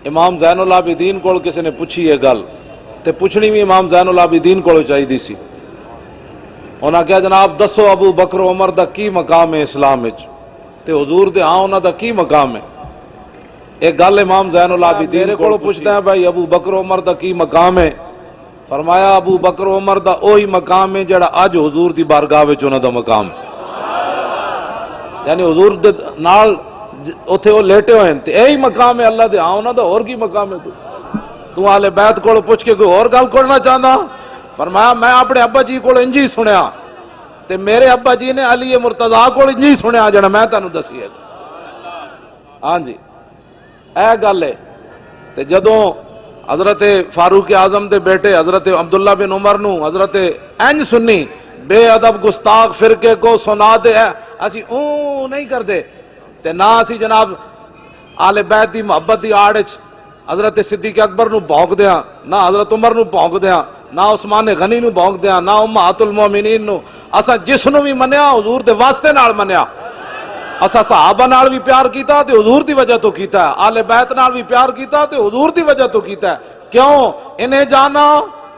امام زین العابدین کو کسی نے پوچھی یہ گل تے پوچھنی بھی امام زین العابدین کو چاہیے سی. انہاں کہا جناب دسو ابو بکر عمر دا کی مقام ہے اسلام وچ؟ تے حضور دے ہاں انہاں دا کی مقام ہے؟ ایک گل امام زین العابدین کو پوچھتا ہے بھائی ابو بکر عمر دا کی مقام ہے؟ فرمایا ابو بکر عمر دا اوہی مقام ہے جڑا اج حضور دی بارگاہ وچ انہاں دا مقام ہے. یعنی حضور دے نال اوتھے وہ لیٹے ہوئے ہیں تے یہی مقام ہے اللہ دے ہاں انہاں دا اور کی مقام ہے؟ تو اہل بیت کو پوچھ کے کوئی اور گل کرنا چاہتا؟ فرمایا میں اپنے ابا جی کو انجی سنیا تے میرے ابا جی نے علی مرتضیٰ کو انجی سنیا جڑا میں تانوں دسی ہے. ہاں جی اے گل ہے. تے جدوں حضرت فاروق اعظم دے بیٹے حضرت عبداللہ بن عمر نو حضرت انج سنی بے ادب گستاخ فرقے کو سنا دے اسی اوں نہیں کردے تے نہ اسی جناب آل بیت دی محبت دی آڑ وچ حضرت صدیق اکبر نو بھونک دیاں، نہ حضرت عمر نو بھونک دیاں، نہ عثمان غنی نو بھونک دیاں، نہ امہات المومنین نو. اسا جس نو بھی منیا حضور دے واسطے نال منیا. اسا صحابہ نال بھی پیار کیتا تے حضور دی وجہ تو کیتا ہے، آل بیت نال بھی پیار کیتا تے حضور دی وجہ تو کیتا ہے. کیوں؟ انہیں جانا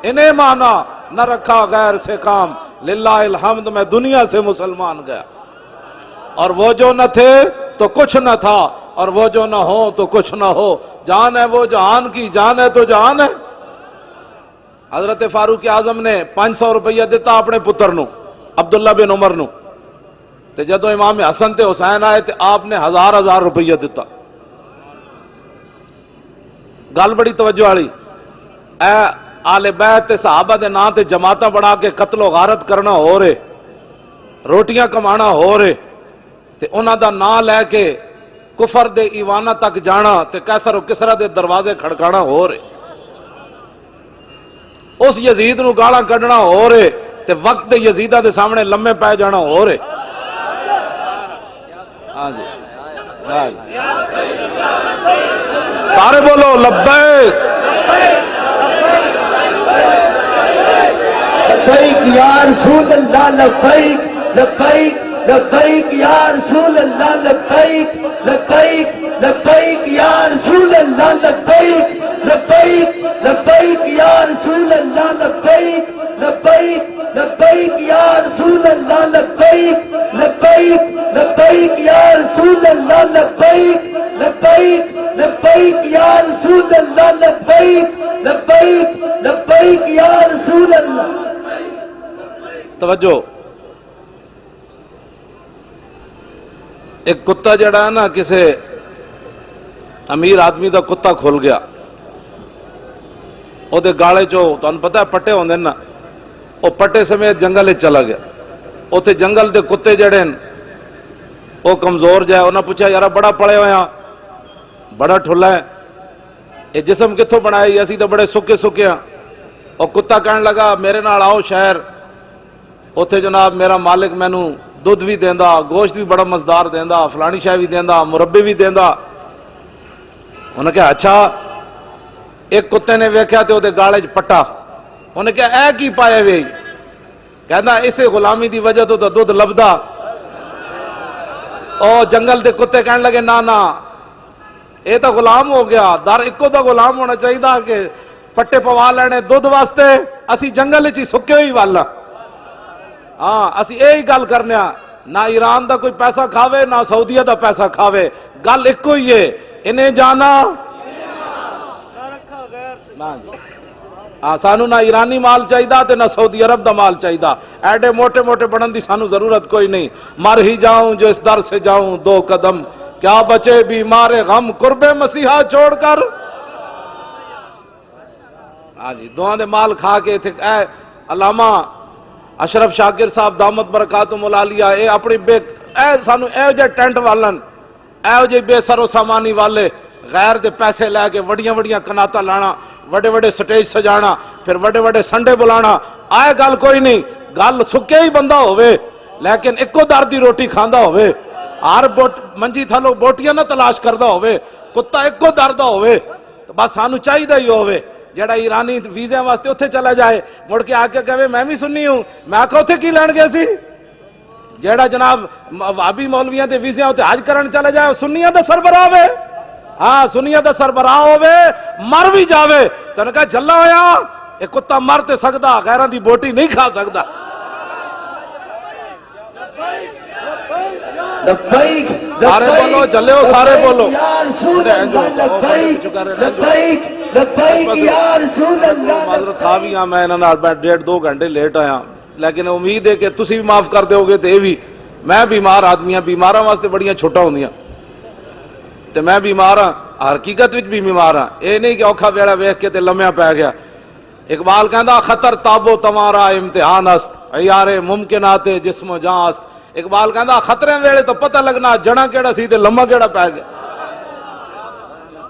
انہیں مانا نہ رکھا غیر سے کام، للہ الحمد میں دنیا سے مسلمان گیا. اور وہ جو نہ تھے تو کچھ نہ تھا، اور وہ جو نہ ہو تو کچھ نہ ہو. جان ہے وہ جہان کی، جان ہے تو جہان ہے. حضرت فاروق اعظم نے 500 روپیہ دیتا اپنے پتر نو عبداللہ بن عمر نو تے جدو امام حسن تے حسین آئے تے آپ نے 1000 روپیہ دیتا. گل بڑی توجہ والی. اے آل بیت تے صحابہ دے نام تے جماعتاں بنا کے قتل و غارت کرنا ہو رہے، روٹیاں کمانا ہو رہے تے انہاں دا نام لے کے کفر دے ایوانہ تک جانا تے قیصر و کسریٰ دے دروازے کھڑکانا ہو رہے، اس یزید نو گالاں کڈنا ہو رہے تے وقت دے یزیدہ دے سامنے لمے پے جانا ہو رہے. ہاں جی سارے بولو لبیک لبیک یا رسول اللہ، لبیک لبیک لبیک یا رسول اللہ، لبیک لبیک لبیک یا رسول اللہ، لبیک لبیک لبیک یا رسول اللہ، لبیک لبیک لبیک یا رسول اللہ، لبیک لبیک لبیک یا رسول اللہ، لبیک لبیک لبیک یا رسول اللہ، لبیک لبیک لبیک یا رسول اللہ. توجہ. ایک کتا جڑا ہے نا کسے امیر آدمی دا کتا کھل گیا، او دے گاڑے چو تانوں پتہ ہے پٹے ہوندے نا، او پٹے سمیت جنگل چلا گیا. اوتھے جنگل دے کتے جڑے او کمزور جائے. انہاں پوچھا یارا بڑا پڑے ہویا بڑا ٹھلا ہے، یہ جسم کتھوں بنایا؟ اسی تو بڑے سکے سکے ہیں. اور کتا کہنے لگا میرے نال آؤ شہر، اوتھے جناب میرا مالک مینوں دودھ بھی دیندا، گوشت بھی بڑا مزدار دیندا، فلانی شے بھی دیندا، مربے بھی دیندا. انہوں نے کہا اچھا. ایک کتے نے ویکھیا تے اودے گالے چ پٹا. انہوں نے کہا اے کی پایا وے؟ کہندا اسے غلامی دی وجہ تو دودھ لبدا. او جنگل دے کتے کہنے لگے نا نا اے تو غلام ہو گیا، در اکو دا غلام ہونا چاہیے کہ پٹے پوا لینے دودھ واسطے. اسی جنگل چی سکے ہوئی والا. ہاں اسی یہی گل کرنے ہاں، نہ ایران دا کوئی پیسہ کھاوے نہ سعودیہ دا پیسہ کھاوے، گل ایک ہی ہے، انہیں جانا سانو نہ ایرانی مال چاہیے تے نہ سعودی عرب دا مال چاہیے. ایڈے موٹے موٹے بڑھن دی سانو ضرورت کوئی نہیں. مر ہی جاؤں جو اس در سے جاؤں 2 قدم، کیا بچے بیمار غم قرب مسیحا چھوڑ کر. ہاں جی دعاں دے مال کھا کے تھے. اے علامہ اشرف شاکر صاحب دامت برکاتہم العالیہ اے اپنی بے اے سانو اے جے ٹینٹ والن اے جے بے سر و سامانی والے غیر دے پیسے لے کے وڈیاں وڈیاں کناتا لانا، وڈے وڈے سٹیج سجانا، پھر وڈے وڈے سنڈے بلانا. آئے گل کوئی نہیں، گل سکے ہی بندہ ہوئے لیکن اکو در دی روٹی کھاندا ہوئے، ہر منجی تھلو بوٹیاں نہ تلاش کردا ہوئے، کتا اکو در دا ہوئے. تو بس سانو چاہیے ہی ہوئے. جڑا ایرانی ویزے واسطے اتھے چلا جائے مڑ کے آ کے کہے میں بھی سنی ہوں، میں آکھا اتھے کی لین گئے سی. جڑا جناب وہابی مولویاں دے ویزے اتھے حج کرن چلا جائے سنیاں دا سربراہ ہے. ہاں سنیت دا سربراہ ہوئے مر بھی جاوے تو انہوں نے کہا جلا ہویا ایک کتا مر تے سکدا غیران دی بوٹی نہیں کھا سکدا. لبیک سارے بولو جلے ہو سارے بولو یا رسول اللہ لبیک لبیک لبیک یا رسول اللہ. معذرت خواہ بھی ہاں میں انہوں نے 1.5-2 گھنٹے لیٹ آیا لیکن امید ہے کہ تسی بھی معاف کر دے ہوگے تے بھی میں بیمار آدمی ہاں بیماراں واسطے بڑیاں چھوٹا ہوندیاں تے میں بیمار ہاں حقیقت وچ بھی بیمار ہاں اے نہیں کہ اوکھا ویڑا ویکھ کے تے لمحہ پی گیا. اقبال کہندا خطر تابو تمہارا امتحان است عیار ممکنات جسم و جان است. اقبال کہندا خطرے ویلے تو پتہ لگنا جڑا کیڑا سی تے لمحہ کیڑا پی گیا.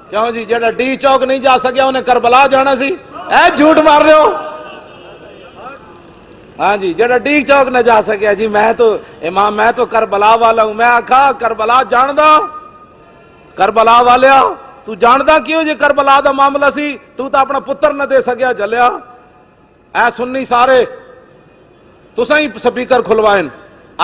کیوں جی جڑا ڈی چوک نہیں جا سکیا انہیں کربلا جانا سی اے جھوٹ مار رہے ہو. ہاں جی جڑا ڈی چوک نہ جا سکیا جی میں تو امام میں تو کربلا والا ہوں. میں آکھا کربلا جاندا کربلا والیا تو جاندا کیوں جی کربلا دا معاملہ سی تو اپنا پتر نہ دے سکیا جلیا. اے سنی سارے تساں ہی سپیکر کھلوائن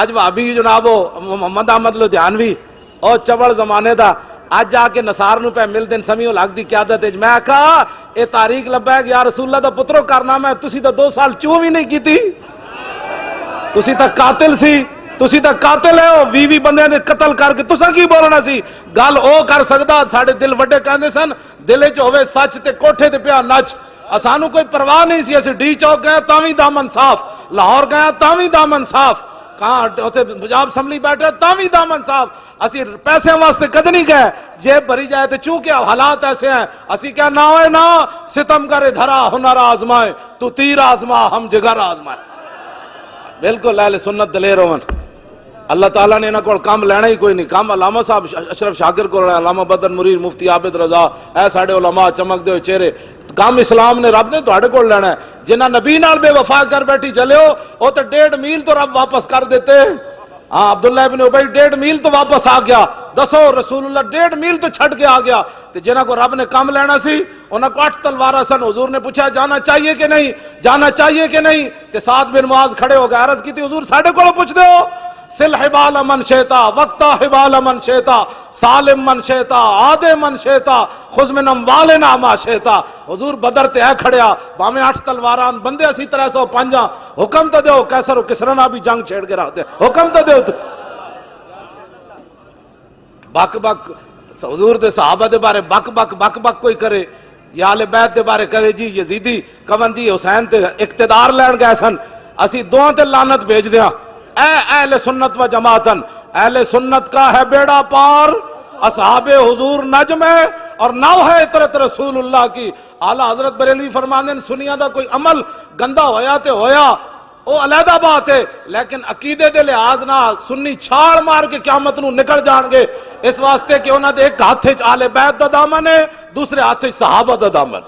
اج بھابی جنابو محمد احمد لدھیانوی او چوڑ زمانے دا اج جا کے نصار نو پہ مل دین سمیع الحق دی قیادت وچ. میں آکھا اے تاریخ لبا ہے کہ یا رسول اللہ دا پترو کارنامہ ہے تسی تا 2 سال چوں بھی نہیں کیتی تسی تا قاتل سی تسی تا قاتل ہے او 20 بندے دے قتل کر کے تساں کی بولنا سی گل او کر سکدا. ساڈے دل وڈے کہندے سن دل وچ ہوے سچ تے کوٹھے تے پیا نچ. اسانو کوئی پرواہ نہیں سی اسی ڈی چوک گئے تاں وی دامن صاف لاہور گئے تاں وی دامن صاف کہاں پنجاب اسمبلی بیٹھے تاں وی دامن صاف. اسی پیسے واسطے کد نہیں گئے جیب بھری جائے تو چونکہ حالات ایسے ہیں اسی کیا نہ ہوئے نہ ستم کرے دھرا ہنر آزمائے تو تیر آزما ہم جگر آزمائے. بالکل اہل سنت دلیر ہون اللہ تعالیٰ نے انہاں کو کام لینا ہی کوئی نہیں. کام علامہ صاحب اشرف شاکر کو لینا علامہ بدر مرید مفتی عابد رضا اے ساڑے علماء چمک دے ہوئے چہرے کام اسلام نے رب نے تواڈے کول لینا ہے. جنہاں نبی نال بے وفا کر بیٹھی چلے ہو او تے 1.5 میل تو رب واپس کر دیتے. ہاں عبداللہ ابن ابی 1.5 میل تو واپس آ گیا. دسو رسول اللہ 1.5 میل تو چھٹ کے آ گیا. تے جنہاں کو رب نے کام لینا سی انہاں کو 8 تلوارا سن. حضور نے پوچھا جانا چاہیے کہ نہیں جانا چاہیے کہ نہیں تے سعد بن معاذ کھڑے ہو گئے عرض کی تھی حضور ساڈے کولوں پوچھ دے ہو سل حبال من شیتا وقتا حبال من شیتا سالم من شیتا عادے من شیتا خذ من اموالنا ما شیتا. حضور بدر تے اے کھڑیا باویں 8 تلواران بندے اسی 305 حکم تو دیو کیسر و کسرا نہ بھی جنگ چھیڑ کے رکھ دے حکم تو دیو. بک بک حضور دے صحابہ دے بارے بک بک بک بک کوئی کرے یا اہل بیت دے بارے کہے جی یزیدی کون جی حسین تے اقتدار لین گئے سن اسی دوہاں تے لعنت بھیج دیاں. اے اہل سنت و جماعتن اہل سنت کا ہے بیڑا پار اصحاب حضور نجم ہے اور نو ہے اطرت رسول اللہ کی. اعلیٰ حضرت بریلوی فرماندے سنیا دا کوئی عمل گندا ہویا تے ہویا او علیحدہ بات ہے لیکن عقیدے دے لحاظ نہ سنی چھاڑ مار کے قیامت نو نکل جان گے اس واسطے کہ انہاں دے ایک ہاتھ وچ اہل بیت دا دامن ہے دوسرے ہاتھ وچ صحابہ دا دامن.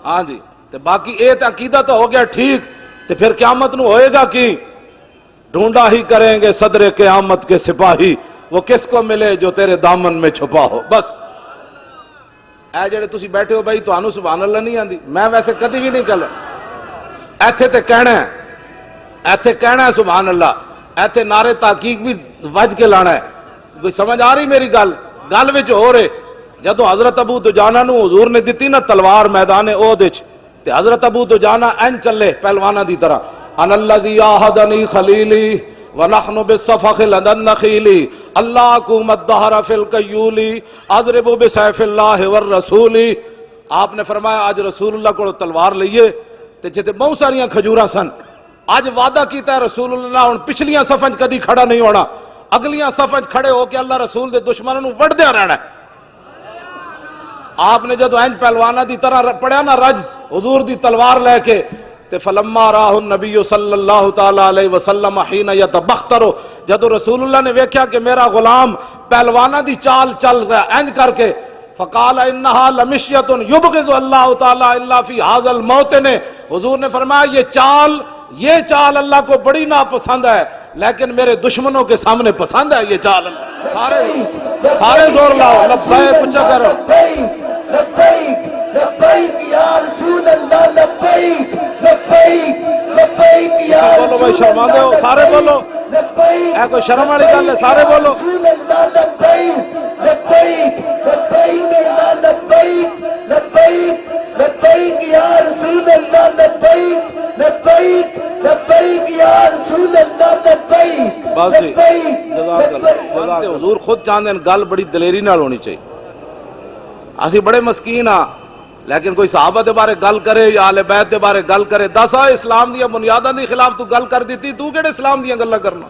ہاں جی تے باقی اے تے عقیدہ تو ہو گیا ٹھیک تے پھر قیامت نو ہوئے گا کی ڈھونڈا ہی کریں گے صدر قیامت کے سپاہی وہ کس کو ملے جو تیرے دامن میں چھپا ہو. بس اے جڑے تسی بیٹھے ہو بھائی تانوں سبحان اللہ نہیں آندی میں ویسے کدی بھی نہیں کہلا ایتھے تے کہنا ہے سبحان اللہ ایتھے نعرے تحقیق بھی وج کے لانا ہے. کوئی سمجھ آ رہی میری گل وچ ہو رہے جدوں حضرت ابو دجانہ نو حضور نے دتی نا تلوار میدان احد وچ تے حضرت ابو دجانہ این چلے پہلواناں دی طرح ان الذی عاہدنی خلیلی ونحن بالصفخ لدى النخیل اللہ قوم الدہر فی القیولی اضرب بسیف اللہ والرسول. آپ نے فرمایا آج رسول اللہ کو تلوار لئیے تے جتے بہت ساریاں کھجوراں سن آج وعدہ کیتا ہے رسول اللہ ہن پچھلیاں صفحیں کدی کھڑا نہیں ہونا اگلیاں صفحیں کھڑے ہو کے اللہ رسول دے دشمنوں نو وڑ دیا رہنا ہے. آپ نے جدو اینج پہلوانہ دی طرح پڑھیا نا رجز حضور دی تلوار لے کے تے فلما راہ النبی صلی اللہ تعالی علیہ وسلم حین یتبختر جدو رسول اللہ نے ویکھیا کہ میرا غلام پہلوانہ دی چال چل رہا اینج کر کے فقال انہا لمشیت یبغض اللہ تعالی الا فی ھذا الموطن. حضور نے فرمایا یہ چال اللہ کو بڑی ناپسند ہے لیکن میرے دشمنوں کے سامنے پسند ہے یہ چال. سارے زور لاؤ لبیک پچھا کرو لبیک لبیک یا رسول اللہ لبیک لبیک لبیک یا بولو بھائی رسول شرما دے ہو اللہ سارے بولو لبیک اے کوئی شرم والی گل ہے، سارے بولو رسول اللہ لبیک لبیک لبیک یا لبیک لبیک لبیک یا رسول اللہ لبیک لبیک لبیک یا رسول اللہ لبیک بس جی جزاک اللہ۔ حضور خود چاہتے ہیں گل بڑی دلیری نال ہونی چاہیے، اسی بڑے مسکین ہاں، لیکن کوئی صحابہ دے بارے گل کرے یا اہل بیت دے بارے گل کرے، دس اسلام دیا بنیاداں دے خلاف تو گل کر دیتی، تو کیڑے اسلام دیا گلاں کرنا؟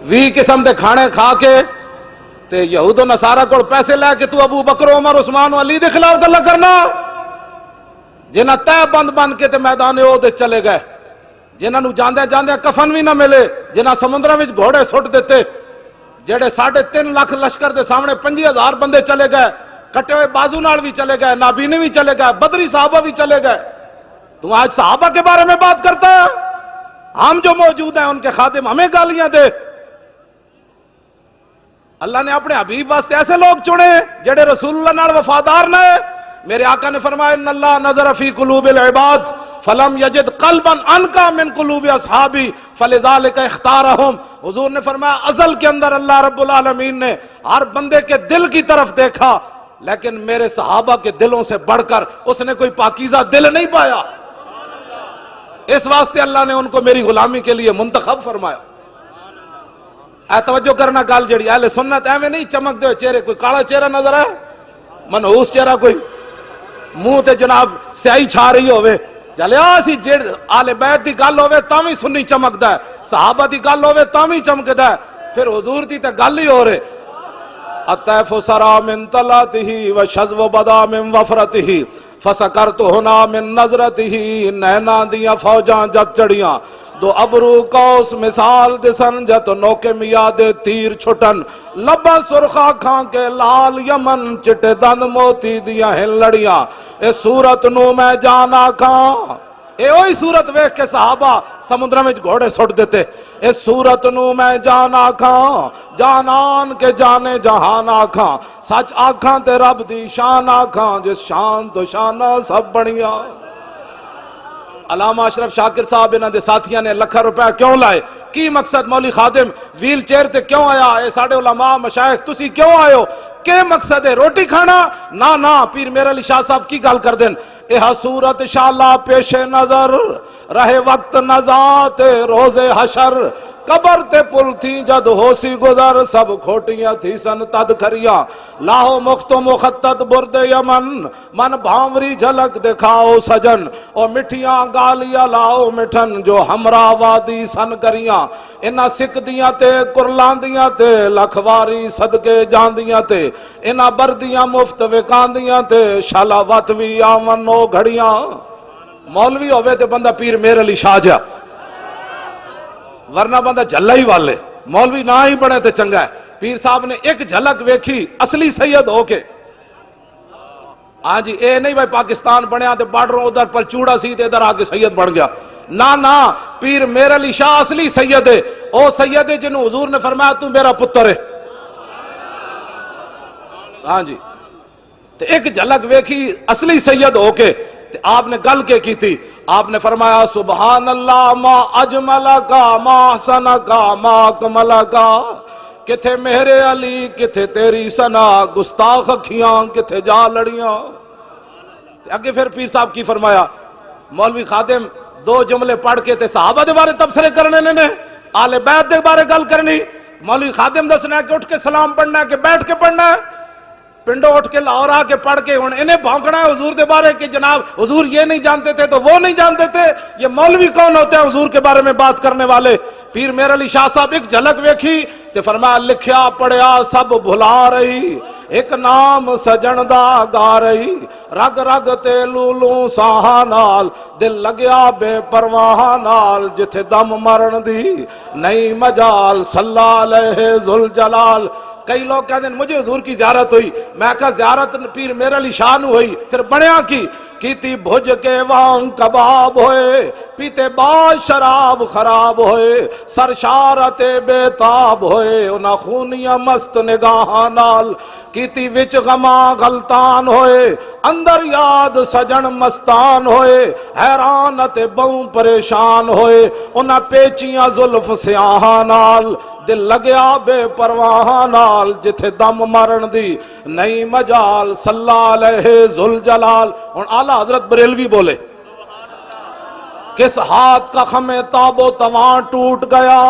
20 قسم دے کھانے کھا کے تے یہود و نصارہ کو پیسے لے کے تو ابو بکر عمر عثمان و علی دے خلاف گلاں کرنا، جنہاں تہ بند بند کے تے میدان احد چلے گئے، جنہاں نو جاندے جاندے کفن بھی نہ ملے، جنہاں سمندراں وچ گھوڑے سٹ دیتے، جڑے 3.5 لاکھ لشکر دے سامنے 5000 بندے چلے گئے، کٹے ہوئے بازو نال بھی چلے گئے، نابینے بھی چلے گئے، بدری صحابہ بھی چلے گئے، تو آج صحابہ کے بارے میں بات کرتا ہے؟ ہم جو موجود ہیں ان کے خادم ہمیں گالیاں دے۔ اللہ نے اپنے حبیب واسطے ایسے لوگ چنے جڑے رسول اللہ نال وفادار نہ ہے۔ میرے آقا نے فرمایا ان اللہ نظر فی قلوب العباد فلم یجد قلبا انکا من قلوب اصحابی فلذالک اختارہم۔ حضور نے فرمایا ازل کے اندر اللہ رب العالمین نے ہر بندے کے دل کی طرف دیکھا، لیکن میرے صحابہ کے دلوں سے بڑھ کر اس نے کوئی پاکیزہ دل نہیں پایا، اس واسطے اللہ نے ان کو میری غلامی کے لیے منتخب فرمایا۔ اے توجہ کرنا گل جڑی اہل سنت ایویں نہیں چمک دے چہرے، کوئی کالا چہرہ نظر آئے، منحوس چہرہ، کوئی منہ تے جناب سیاہی چھا رہی ہوئے، چلیا سی جڑ آل بیت دی گل ہوئے تاویں سنی چمکدا ہے، صحابہ دی گل ہوئے تاویں چمکدا ہے، پھر حضور دی تے گل ہی ہو رہے۔ الطیف سرا من طلعته وشذو بدا من وفرته فسکرت ہنا من نظرته، نینا دیاں فوجاں جت چڑیاں، دو ابرو کوس مثال دسن جت نوکے میاد تیر چھٹن، لبا سرخا کھان کے لال یمن چٹے دند موتی دیاں ہیں لڑیاں، اے صورت نو میں جانا کھان، اے اوہی صورت ویکھ کے صحابہ سمندر میں گھوڑے سٹ دیتے، اے صورت نو میں جانا کھان جانان کے جانے جہان آکھاں، سچ آکھاں تے رب دی شان آکھاں، جس شان تو شانہ سب بڑھیا۔ علامہ اشرف شاکر صاحب انہاں دے ساتھیاں نے لکھا روپے کیوں لائے؟ کی مقصد؟ مولوی خادم ویل چیئر تے کیوں آیا؟ اے ساڑے علماء مشائخ تسی کیوں آئے ہو؟ کہ مقصد ہے روٹی کھانا؟ نا پیر میرا علی شاہ صاحب کی گل کر دیں، اے صورت شالا پیش نظر رہے وقت نزات روز حشر، قبر تے پل تھی جد ہو سی گزر، سب کھوٹیاں تھی سن تد کھریاں، لاہو مخت و مخطط برد یمن، من بھاوری جھلک دکھاؤ سجن، اور مٹھیاں گالیاں لاؤ مٹھن جو ہمراہ وادی سن کریاں، انہاں سکھ دیاں تے قرلان دیاں تے لکھواری صدقے جاندیاں تے، انہاں بردیاں مفت وکاندیاں تے شالا وات وی آون او گھڑیاں۔ مولوی ہوئے تے بندہ پیر میر علی شاہ جا، ورنہ بندہ جھلا ہی والے، مولوی نہ ہی بنے تے چنگا ہے۔ پیر صاحب نے ایک جھلک ویکھی اصلی سید ہو کے، ہاں جی اے نہیں بھائی پاکستان بنیا تے بارڈروں ادھر پر چوڑا سی تے ادھر آکے سید بن گیا، نا پیر میر علی شاہ اصلی سید ہے، او سید ہے جنہوں حضور نے فرمایا تو میرا پتر ہے، ہاں جی تے ایک جھلک ویکھی اصلی سید ہو کے، تے آپ نے گل کے کی تھی، آپ نے فرمایا سبحان اللہ ما اجملکا ما حسنکا ما اکملکا، کتھے میرے علی کتھے تیری سنا، گستاخ اکھیاں کتھے جا لڑیاں۔ اگے پھر پیر صاحب کی فرمایا، مولوی خادم 2 جملے پڑھ کے تے صحابہ دے بارے تبصرے کرنے نے، آل بیت دے بارے گل کرنی، مولوی خادم دسنا ہے کہ اٹھ کے سلام پڑھنا ہے کہ بیٹھ کے پڑھنا ہے، پنڈو اٹھ کے لاہور آ کے پڑھ کے انہیں بھونکنا ہے حضور دے بارے کہ جناب حضور یہ نہیں جانتے تھے تو وہ نہیں جانتے تھے۔ یہ مولوی کون ہوتے ہیں حضور کے بارے میں بات کرنے والے؟ پیر میر علی شاہ صاحب ایک جھلک ویکھی تے فرمایا لکھیا پڑھیا سب بھلا رہی، ایک نام سجن دا گا رہی، رگ رگ تے لولوں ساہاں نال، دل لگیا بے پرواہ نال، جتھے دم مرن دی نہیں مجال، صلی علیہ ذوالجلال۔ کئی لوگ کہتے ہیں مجھے حضور کی زیارت ہوئی، میں کہا زیارت پیر میر علی شاہ نو ہوئی، پھر بنیا کی؟ کیتی بھج کے وانگ کباب ہوئے پیتے بعد شراب خراب ہوئے سرشارت بےتاب ہوئے انہاں خونیاں مست نگاہاں نال کیتی وچ غما غلطان ہوئے اندر یاد سجن مستان ہوئے حیران تے بہوں پریشان ہوئے انہاں پیچیاں زلف سیاہاں نال دل لگیا بے پرواہ نال جتھے دم مرن دی نئی مجال صلی علیہ ذوالجلال. اور اعلیٰ حضرت بریلوی بولے کس ہاتھ کا خمِ تاب و تواں ٹوٹ گیا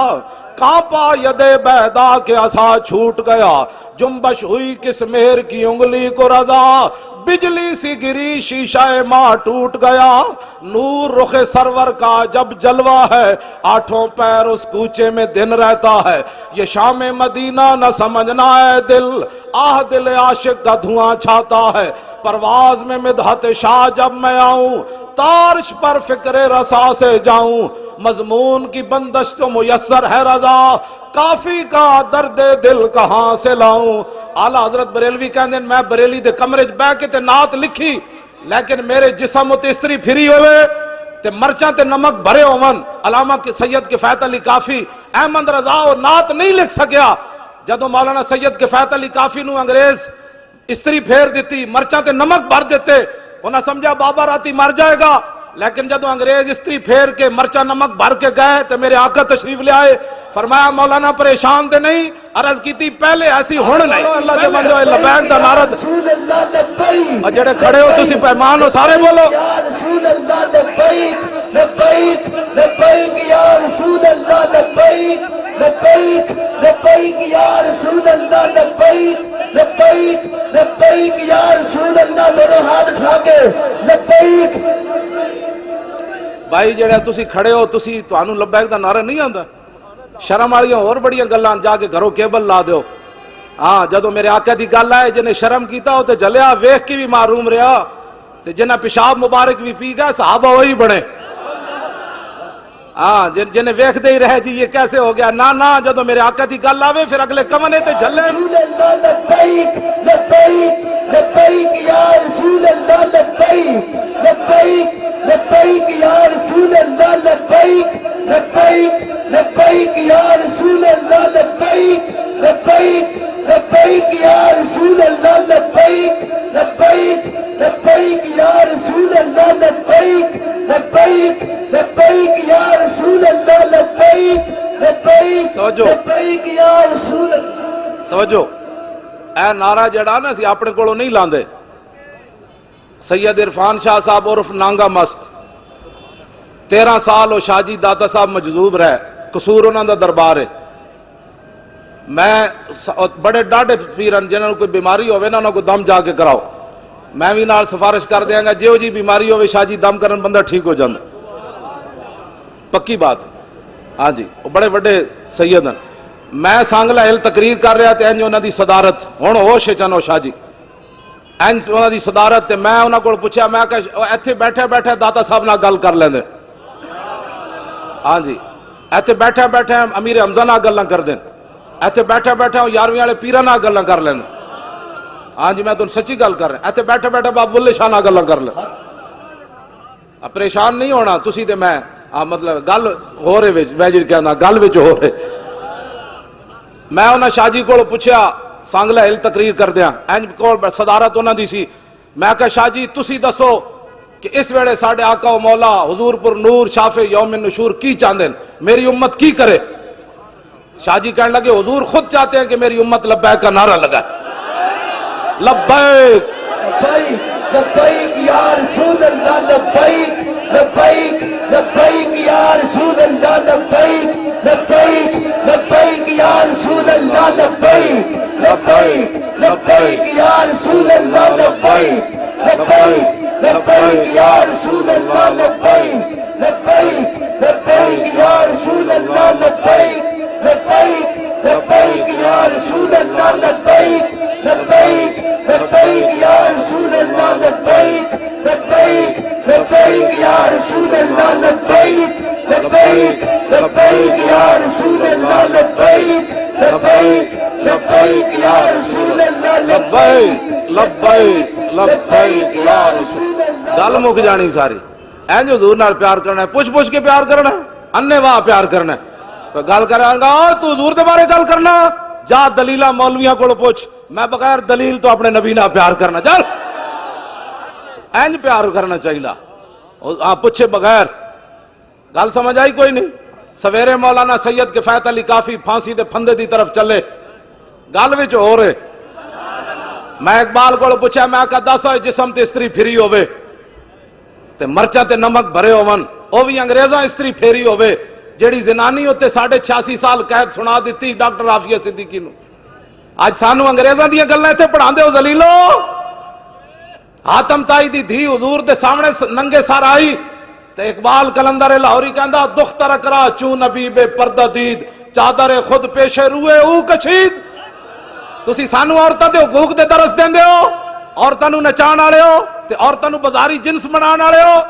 کانپا ید بیدا کے عصا چھوٹ گیا جنبش ہوئی کس مہر کی انگلی کو رضا بجلی سی گری شیشہ ماں ٹوٹ گیا نور رخ سرور کا جب جلوہ ہے آٹھوں پیر اس کوچے میں دن رہتا ہے یہ شام مدینہ نہ سمجھنا ہے دل آہ دل عاشق کا دھواں چھاتا ہے پرواز میں مدحت شاہ جب میں آؤں تارش پر فکر رسا سے جاؤں مضمون کی بندش تو میسر ہے رضا کافی کا درد دل کہاں سے لاؤں. اعلیٰ حضرت بریلوی کہندے میں بریلی دے کمرے چ بیٹھ کے تے نعت لکھی لیکن میرے جسم تے استری پھری ہوئے تے مرچاں تے نمک بھرے ہون. علامہ سید کفایت علی کافی احمد رضا اور نعت نہیں لکھ سکیا جدو مولانا سید کفایت علی کافی نو انگریز استری پھیر دیتی مرچاں تے نمک بھر دیتے انہاں سمجھا بابا راتی مر جائے گا لیکن جدو انگریز استری پھیر کے مرچا نمک بھر کے گئے تو میرے آقا تشریف لے آئے فرمایا مولانا پریشان تے نہیں عرض کی تھی پہلے ایسی ہون نہیں اللہ دے بندے ہوئے لبیک دا نعرہ اور جڑے کھڑے ہو تسی پیمان ہو سارے بولو یا رسول اللہ لبیک لبیک لبیک یا رسول اللہ لبیک لبیک لبیک یا رسول اللہ لبیک لبیک لبیک یا رسول اللہ دونوں ہاتھ اٹھا کے لبیک. بھائی جڑے تسی کھڑے ہو تسی تانوں لبیک دا نعرہ نہیں آندا شرم والیاں اور بڑیاں گلاں جا کے گھروں کیبل لا دیو. ہاں جدو میرے آقا دی گل آئے جنہیں شرم کیتا ہو تے جلیا ویکھ کے بھی معروم رہا تے جنہیں پیشاب مبارک بھی پی گئے صحابہ وہی بنے. ہاں جنہیں ویکھ دے ہی رہے جی یہ کیسے ہو گیا نا جدو میرے آقا دی گل آوے پھر اگلے کمنے تے جھلے. رسول اللہ لبیک لبیک لبیک یا رسول اللہ لبیک لبیک لبیک یا رسول اللہ لبیک لبیک لبیک یا رسول اللہ لبیک لبیک لبیک یا رسول اللہ لبیک لبیک لبیک یا رسول اللہ لبیک لبیک لبیک یا رسول اللہ لبیک لبیک لبیک یا رسول اللہ. توجہ اے نعرہ جڑا نا سی اپنے کولوں نہیں لاندے. سید عرفان شاہ صاحب عرف نانگا مست 13 سال وہ شاہ جی داتا صاحب مجذوب رہے قصور انہاں دا دربار ہے. میں بڑے ڈاڈے پیرن جنہاں کوئی بیماری ہوئے نا انہاں کو دم جا کے کراؤ میں بھی نال سفارش کر دیاں گا جیو جی بیماری ہوئے شاہ جی دم کرن بندہ ٹھیک ہو جاندے پکی بات. ہاں جی وہ بڑے بڑے سید ہیں. میں سانگلہ ہل تقریر کر رہا تھے انج انہاں دی صدارت ہن ہوش چنو شاہ جی انج انہاں دی صدارت تے میں انہاں کول پوچھا میں کہ ایتھے بیٹھے بیٹھے داتا صاحب نال گل کر لیندے. ہاں جی ایتھے بیٹھے بیٹھے امیر حمزہ نال گلاں کر دین ایتھے بیٹھے بیٹھے 11ویں والے پیراں نال گلاں کر لیندے. ہاں جی میں تانوں سچی گل کر رہا ایتھے بیٹھے بیٹھے بابا بلے شاہ نال گلاں کر لیں. پریشان نہیں ہونا تسی تے میں مطلب گل ہو رہے میں جی کہنا گل وچ ہو رہے. میں انہاں شاہ جی کول پوچھیا سانگلہ ہل تقریر کر دیاں انج کول صدارت انہاں دی سی. میں کہا شاہ جی تسی دسو کہ اس ویڑے ساڈے آقا و مولا حضور پر نور شافع یوم النشور کی چاہندے میری امت کی کرے. شاہ جی کہنے لگے حضور خود چاہتے ہیں کہ میری امت لبیک کا نعرہ لگائے. لبیک لبیک لبیک یا رسول اللہ لبیک لبیک لبیک یا رسول اللہ لبیک لبیک لبیک یا رسول اللہ لبیک لبیک لبیک یا رسول اللہ لبیک لبیک لبیک یا رسول اللہ لبیک لبیک لبیک یا رسول اللہ لبیک لبیک لبیک یا رسول اللہ لبیک لبیک لبیک یا رسول اللہ لبیک لبیک لبیک یا رسول اللہ لبیک لبیک لبیک یا رسول اللہ لبیک لبیک لبیک یا رسول اللہ لبیک لبیک لبیک یا رسول اللہ گل مک جانی ساری اینج حضور نال پیار کرنا ہے پوچھ پوچھ کے پیار کرنا ہے انے واہ پیار کرنا ہے گل کرے گا تو حضور دے بارے گل کرنا جا دلیلہ مولویاں کو پوچھ میں بغیر دلیل تو اپنے نبی نال پیار کرنا چل اینج پیار کرنا چاہیے پوچھے بغیر گل سمجھ آئی کوئی نہیں سویرے مولانا سید کفایت علی کافی پھانسی دے پھندے دی طرف چلے گل وچ ہو رہے میں اقبال کو پوچھا میں کہا دس ہوئے جسم تے استری پھری ہوئے تے مرچاں تے نمک بھرے ہوون او بھی انگریزاں استری پھیری ہوئے جیڑی زنانی ہوتے 86.5 سال قید سنا دیتی ڈاکٹر عافیہ صدیقی نو آج سانو انگریزاں دیاں گلاں تے پڑھان دے ہو ذلیلو حاتم تائی دی دھی حضور دے سامنے ننگے سار آئی تے اقبال کلندر لاہوری کہندا دختر کرا چون نبی بے پردہ دید چادر خود پیشے روئے او کچید تسی سانو عورتاں دے حقوق دے درس دیندے ہو عورتاں نو نچان والے ہو تے عورتاں نو بازاری جنس بنان والے ہو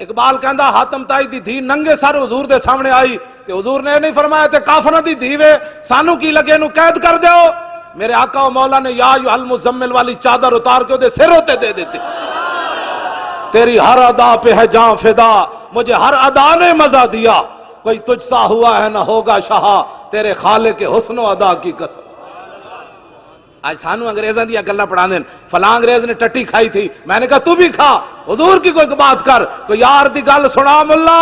اقبال کہندا حاتم تائی دی دھی ننگے سر حضور دے سامنے آئی تے حضور نے نہیں فرمایا تے کافراں دی دھی وے سانو کی لگے نو قید کر دیو میرے آقا و مولا نے یا ایھا المزمل والی چادر اتار کے دے سر ہوتے دے دیتی تیری ہر ادا پہ ہے جان فدا مجھے ہر ادا نے مزہ دیا کوئی تجھ سا ہوا ہے نہ ہوگا شہا تیرے خالق حسن و ادا کی قسم آج سانو انگریزاں دیا گلاں پڑھا دین فلاں انگریز نے ٹٹی کھائی تھی میں نے کہا تو بھی کھا حضور کی کوئی بات کر کوئی یار دی گل سنا ملا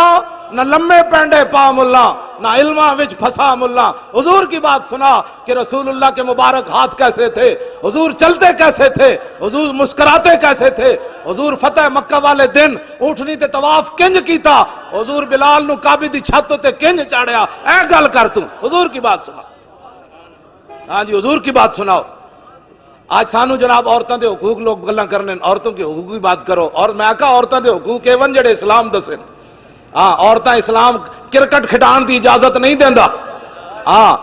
نہ لمے پینڈے پا ملا نہ علماں وچ پھسا ملا حضور کی بات سنا کہ رسول اللہ کے مبارک ہاتھ کیسے تھے حضور چلتے کیسے تھے حضور مسکراتے کیسے تھے حضور فتح مکہ والے دن اونٹنی تے طواف کنج کیتا حضور بلال نو کعبے دی چھت تے کنج چاڑیا اے گل کر تو حضور کی بات سنا ہاں جی حضور کی بات سناؤ آج سانو جناب عورتوں دے حقوق لوگ گلاں کرنے عورتوں کے حقوق کی بات کرو اور میں کہا عورتوں دے حقوق ایون جڑے اسلام دسے ہاں عورتاں اسلام کرکٹ کھڈان دی اجازت نہیں دیندا ہاں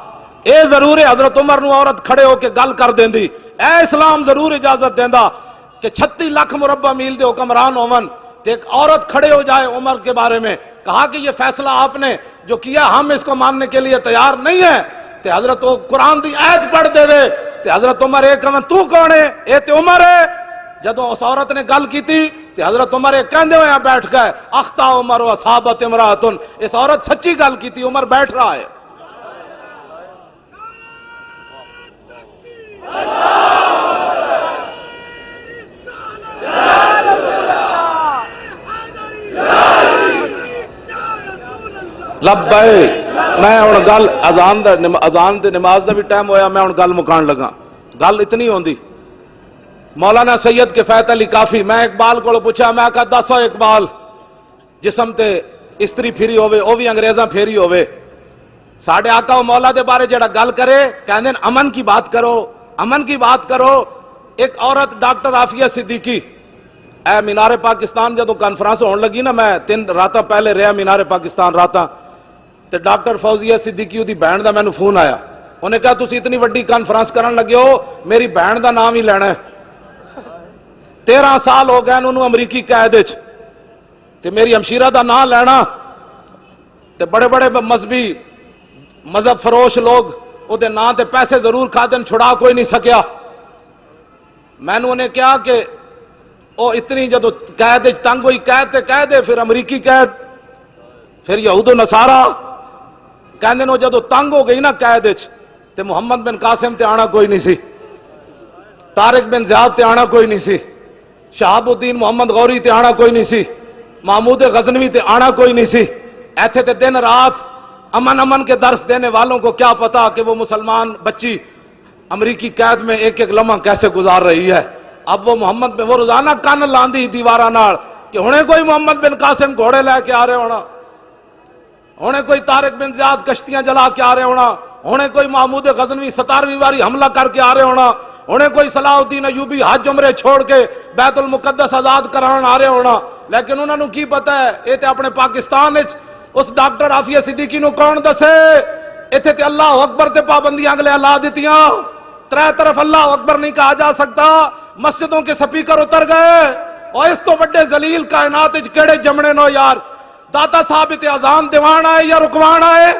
اے ضرور ہے حضرت عمر نو عورت کھڑے ہو کے گل کر دیندی اے اسلام ضرور اجازت دیندا کہ 36 لاکھ مربع میل دے حکمران ہون تے ایک عورت کھڑے ہو جائے عمر کے بارے میں کہا کہ یہ فیصلہ آپ نے جو کیا ہم اس کو ماننے کے لیے تیار نہیں ہیں تے حضرت قرآن دی آیت پڑھ دے وے تے حضرت عمر ایک کہن تو کون ہے اے تے عمر ہے جدوں اس عورت نے گل کیتی تے حضرت عمر ایک کہندے ہوئے بیٹھ گئے اخطا عمر و اصابت امراتن اس عورت سچی گل کیتی عمر بیٹھ رہا ہے لبے میں ہن گل اذان تے نماز دا بھی ٹائم ہویا میں ہن گل مکان لگا گل اتنی ہوندی مولانا سید کفایت علی کافی میں اقبال کو پوچھا میں کہا دسو اقبال جسم تے استری پھری ہوئے او بھی انگریزاں پھیری ہوئے ساڑھے آقا و مولا دے بارے جڑا گل کرے کہندے امن کی بات کرو امن کی بات کرو ایک عورت ڈاکٹر عافیہ صدیقی اے مینار پاکستان جدو کانفرنس ہون لگی نا میں 3 راتاں پہلے رہا مینار پاکستان راتاں تے ڈاکٹر فوزیہ صدیقی دی بہن دا مینوں فون آیا انہیں کہا تسی اتنی وڈی کانفرنس کرن لگے ہو میری بہن دا نام ہی لینا ہے 13 سال ہو گئے انہوں امریکی قید وچ تے میری ہمشیرہ دا نام لینا تے بڑے بڑے مذہبی مذہب فروش لوگ او دے نام تے پیسے ضرور کھا دین چھڑا کوئی نہیں سکیا میں نے انہیں کہا کہ او اتنی جدو قید وچ تنگ ہوئی قید تے قید ہے پھر امریکی قید پھر یہود و نصارہ کہندے نو جدو تنگ ہو گئی نا قید وچ تے محمد بن قاسم تے آنا کوئی نہیں سی طارق بن زیاد تے آنا کوئی نہیں سی شہاب الدین محمد غوری تے آنا کوئی نہیں سی محمود غزنوی تے آنا کوئی نہیں سی ایتھے تے دن رات امن کے درس دینے والوں کو کیا پتا کہ وہ مسلمان بچی امریکی قید میں ایک ایک لمحہ کیسے گزار رہی ہے اب وہ محمد میں وہ روزانہ کان لاندی دیوارہ نال کہ ہونے کوئی محمد بن قاسم گھوڑے لے کے آ رہے ہونا ہونے کوئی طارق بن زیاد کشتیاں جلا کے آ رہے ہونا ہونے کوئی محمود غزنوی 17ویں باری حملہ کر کے آ رہے ہونا ہونے کوئی صلاح الدین ایوبی حج عمرے چھوڑ کے بیت المقدس آزاد کران آ رہے ہونا لیکن انہوں نے کی پتا ہے یہ تے اپنے پاکستان اس ڈاکٹر عافیہ صدیقی نو کون دسے ایتھے تے اللہ اکبر تے پابندیاں اگلے اللہ دیتیاں 3 طرف اللہ اکبر نہیں کہا جا سکتا مسجدوں کے سپیکر اتر گئے اور اس تو بڑے ذلیل کائنات کیڑے جمنے نو یار داتا صاحب تے اذان دیوان آئے یا رکوان آئے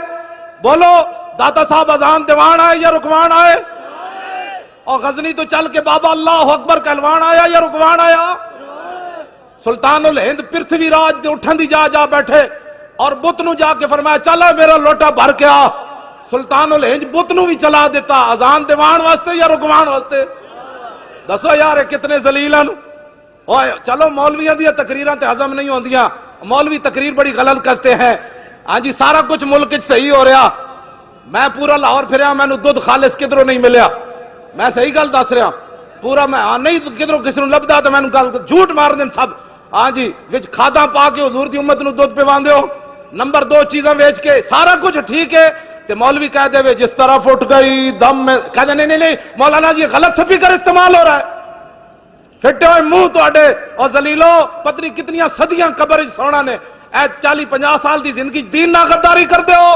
بولو داتا صاحب اذان دیوان آئے یا رکوان آئے اور غزنی تو چل کے بابا اللہ اکبر کہلوان آیا یا رکوان آیا سلطان الہند پرتھوی راج دے اٹھن دی جا بیٹھے اور بت نو جا کے فرمایا چلا میرا لوٹا بھر کے آ. سلطان الہند بت نو بھی چلا دیتا اذان دیوان واسطے یا رکوان واسطے. دسو یار کتنے ذلیلن. چلو مولویاں دیا تقریراں تے ہضم نہیں ہوندیاں, مولوی تقریر بڑی غلط کرتے ہیں. ہاں جی سارا کچھ ملک صحیح ہو رہا, میں پورا لاہور پھریا مینوں دودھ خالص کدھروں نہیں ملیا, میں صحیح گل دس رہا پورا, میں نہیں کدھروں کسی نوں لبدا تے مینوں گل جھوٹ مار دین سب. ہاں جی وچ کھادا پا کے حضور دی امت نوں دودھ پیواندے ہو, نمبر 2 چیزاں ویچ کے سارا کچھ ٹھیک ہے تے مولوی کہہ دے جس طرح اٹھ گئی دم میں, کہہ دے نہیں مولانا جی غلط سپیکر استعمال ہو رہا ہے. پھٹے ہوئے منہ تواڈے اور ذلیلو پتنی کتنیاں صدیاں قبر وچ سونا نے, اے 40-50 سال دی زندگی دین نہ غداری کر دے ہو,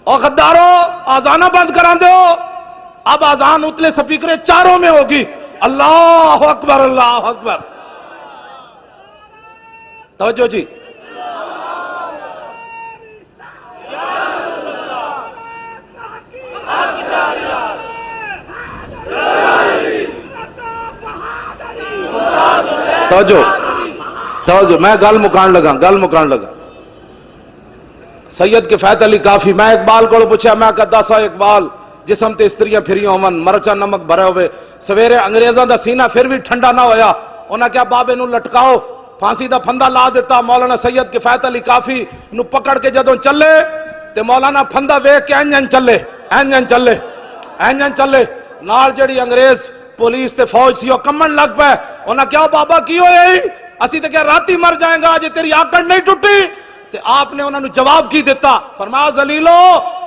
اور غدارو آزانہ بند کران دے ہو. اب آزان اتلے سپیکریں چاروں میں ہوگی. اللہ اکبر اللہ اکبر. توجہ جی, توجہ میں گل مکان لگا. سید کفایت علی کافی, میں اقبال کو پوچھا, میں کہتا سا اقبال جسم تے استریاں پھریاں ہون مرچا نمک بھرے ہوئے, سویرے انگریزاں دا سینہ پھر بھی ٹھنڈا نہ ہویا, انہاں کیا بابے نو لٹکاؤ, پھانسی دا پھندا لا دیتا. مولانا سید کفایت علی کافی نو پکڑ کے جدوں چلے تے مولانا پھندا ویکھ کے اینجن چلے نال جڑی انگریز پولیس تے فوج سی وہ کمن لگ پے. انہاں کیا بابا کی ہوئے, اسی تے کیا راتی مر جائیں گا جے تیری آکڑ نہیں ٹوٹی. تے آپ نے انہوں نے جواب کی دیتا, فرمایا ذلیلو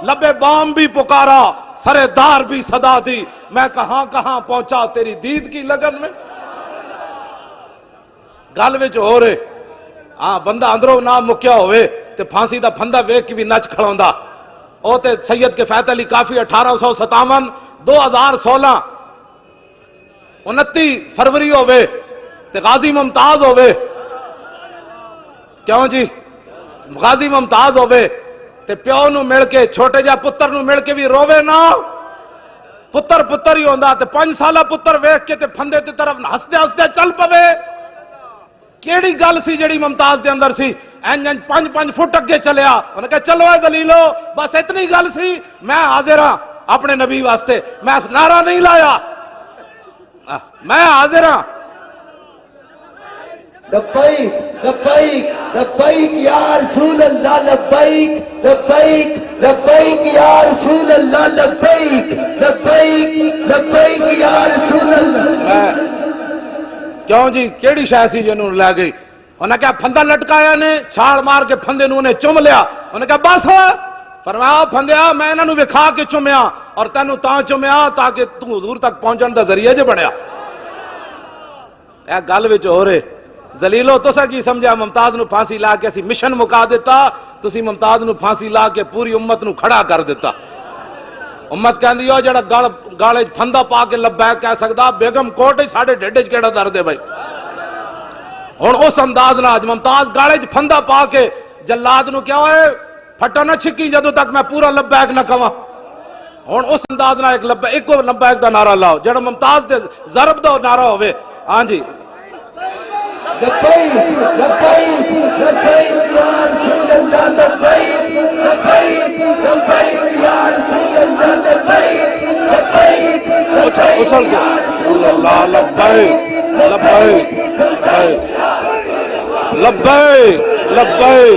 لبے بام بھی پکارا سرے دار بھی صدا دی, میں کہاں پہنچا تیری دید کی لگن میں. گل وچ ہو رہے ہاں بندہ اندروں نہ مکیا ہوئے تے پھانسی دا پھندا ویکھ کے بھی نچ کھڑوندا. او تے سید کفایت علی کافی 1857 2016 29 فروری ہوئے تے غازی ممتاز ہوئے. کیوں جی غازی ممتاز ہوئے تے پیو نو مل کے چھوٹے جا پتر نو مل کے بھی روے نا, پتر ہی ہوندا تے 5 سالہ پتر ویکھ کے تے پھندے تے طرف ہسدے چل پوے. کیڑی گل سی جڑی ممتاز دے اندر سی, 5 فٹ اگے چلیا, انہوں نے کہا چلو اے ذلیلو بس اتنی گل سی, میں حاضر ہاں اپنے نبی واسطے, میں نعرہ نہیں لایا, میں حاضر ہاں. لبیک لبیک لبیک یا رسول اللہ, لبیک لبیک لبیک یا رسول اللہ, لبیک لبیک لبیک یا رسول اللہ. کیوں جی کیڑی شے سی جنوں لے گئی, انہاں کہا پھندا لٹکایا نے, چھاڑ مار کے پھندے نوں نے چم لیا. انہاں کہا بس, فرمایا پھندیا میں انہاں نوں وکھا کے چومیا اور تینوں تاں چومیا تاکہ تو حضور تک پہنچن دا ذریعہ جے بنیا. اے گل وچ ہو رہے ذلیلو تسا کی سمجھا ممتاز نو پھانسی لا کے اسی مشن مکا دیتا, تسی ممتاز نو پھانسی لا کے پوری امت نو کھڑا کر دیتا. امت کہندی ہو جڑا گالے پھندا پا کے لبیک کہہ سکدا, بیگم کوٹ ساڈے ڈھڈ وچ کیڑا درد ہے بھائی. ہن اس انداز نال ممتاز گالے پھندا پا کے جلاد نو کیا ہوئے پھٹا نہ چھکی جدوں تک میں پورا لبیک نہ کواں. ہن اس انداز نال ایک لبیک دا نعرہ لاؤ جڑا ممتاز دے ضرب دا نعرہ ہوئے. ہاں جی لبیک لبیک لبیک یا رسول اللہ, لبیک لبیک لبیک یا رسول اللہ, لبیک لبیک لبیک یا رسول اللہ, لبیک لبیک لبیک لبیک.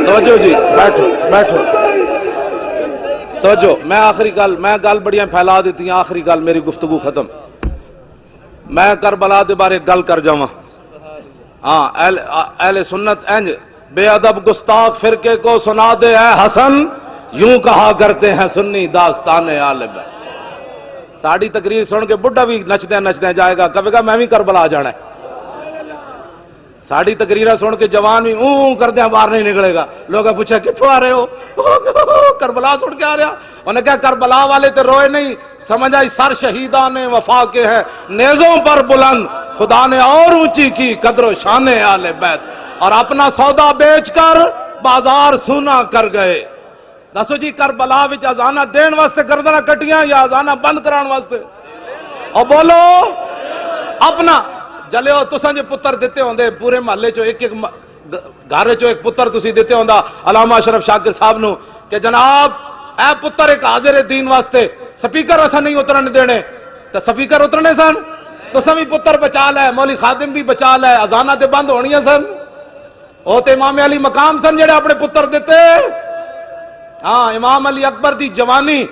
توجہ جی بیٹھو توجہ, میں آخری گل بڑیاں پھیلا دیتی ہیں, آخری گل میری گفتگو ختم. میں کربلا دے بارے گل کر جاواں. ہاں اہل سنت انج بے ادب گستاخ فرقے کو سنا دے اے حسن, یوں کہا کرتے ہیں سنی داستان آل بیت. ساڑی تقریر سن کے بڈھا بھی نچدے جائے گا, کہے گا میں بھی کربلا جانا ہے. ساڑی تقریرہ سن کے جوان بھی اون کر دیا باہر نہیں نکلے گا. لوگوں پوچھا کتوں آ رہے ہو؟ کربلا سن کے آ رہا. انہوں نے کہا کربلا والے تے روئے نہیں, سمجھ آئی سر شہیدان وفا کے ہے نیزوں پر بلند, خدا نے اور اونچی کی قدر و شان آل بیت, اور اپنا سودا بیچ کر بازار سونا کر گئے. دسو جی کربلا وچ اذانہ دین واسطے گردناں کٹیاں یا اذانہ بند کران واسطے؟ اور بولو اپنا جلے ہو تساں جے پتر دیتے ہوندے پورے محلے چو ایک ایک گھر چو ایک پتر تسی دیتے ہوندا علامہ اشرف شاکر صاحب نو کہ جناب اے پتر ایک حاضر دین واسطے, سپیکر اساں نہیں اترن دینے, تے سپیکر اترنے سن تساں بھی پتر بچا لے, مولوی خادم بھی بچا لے, اذانہ تے بند ہونیاں سن. او تے امام علی مقام سن جڑے اپنے پتر دیتے. ہاں امام علی اکبر دی جوانی,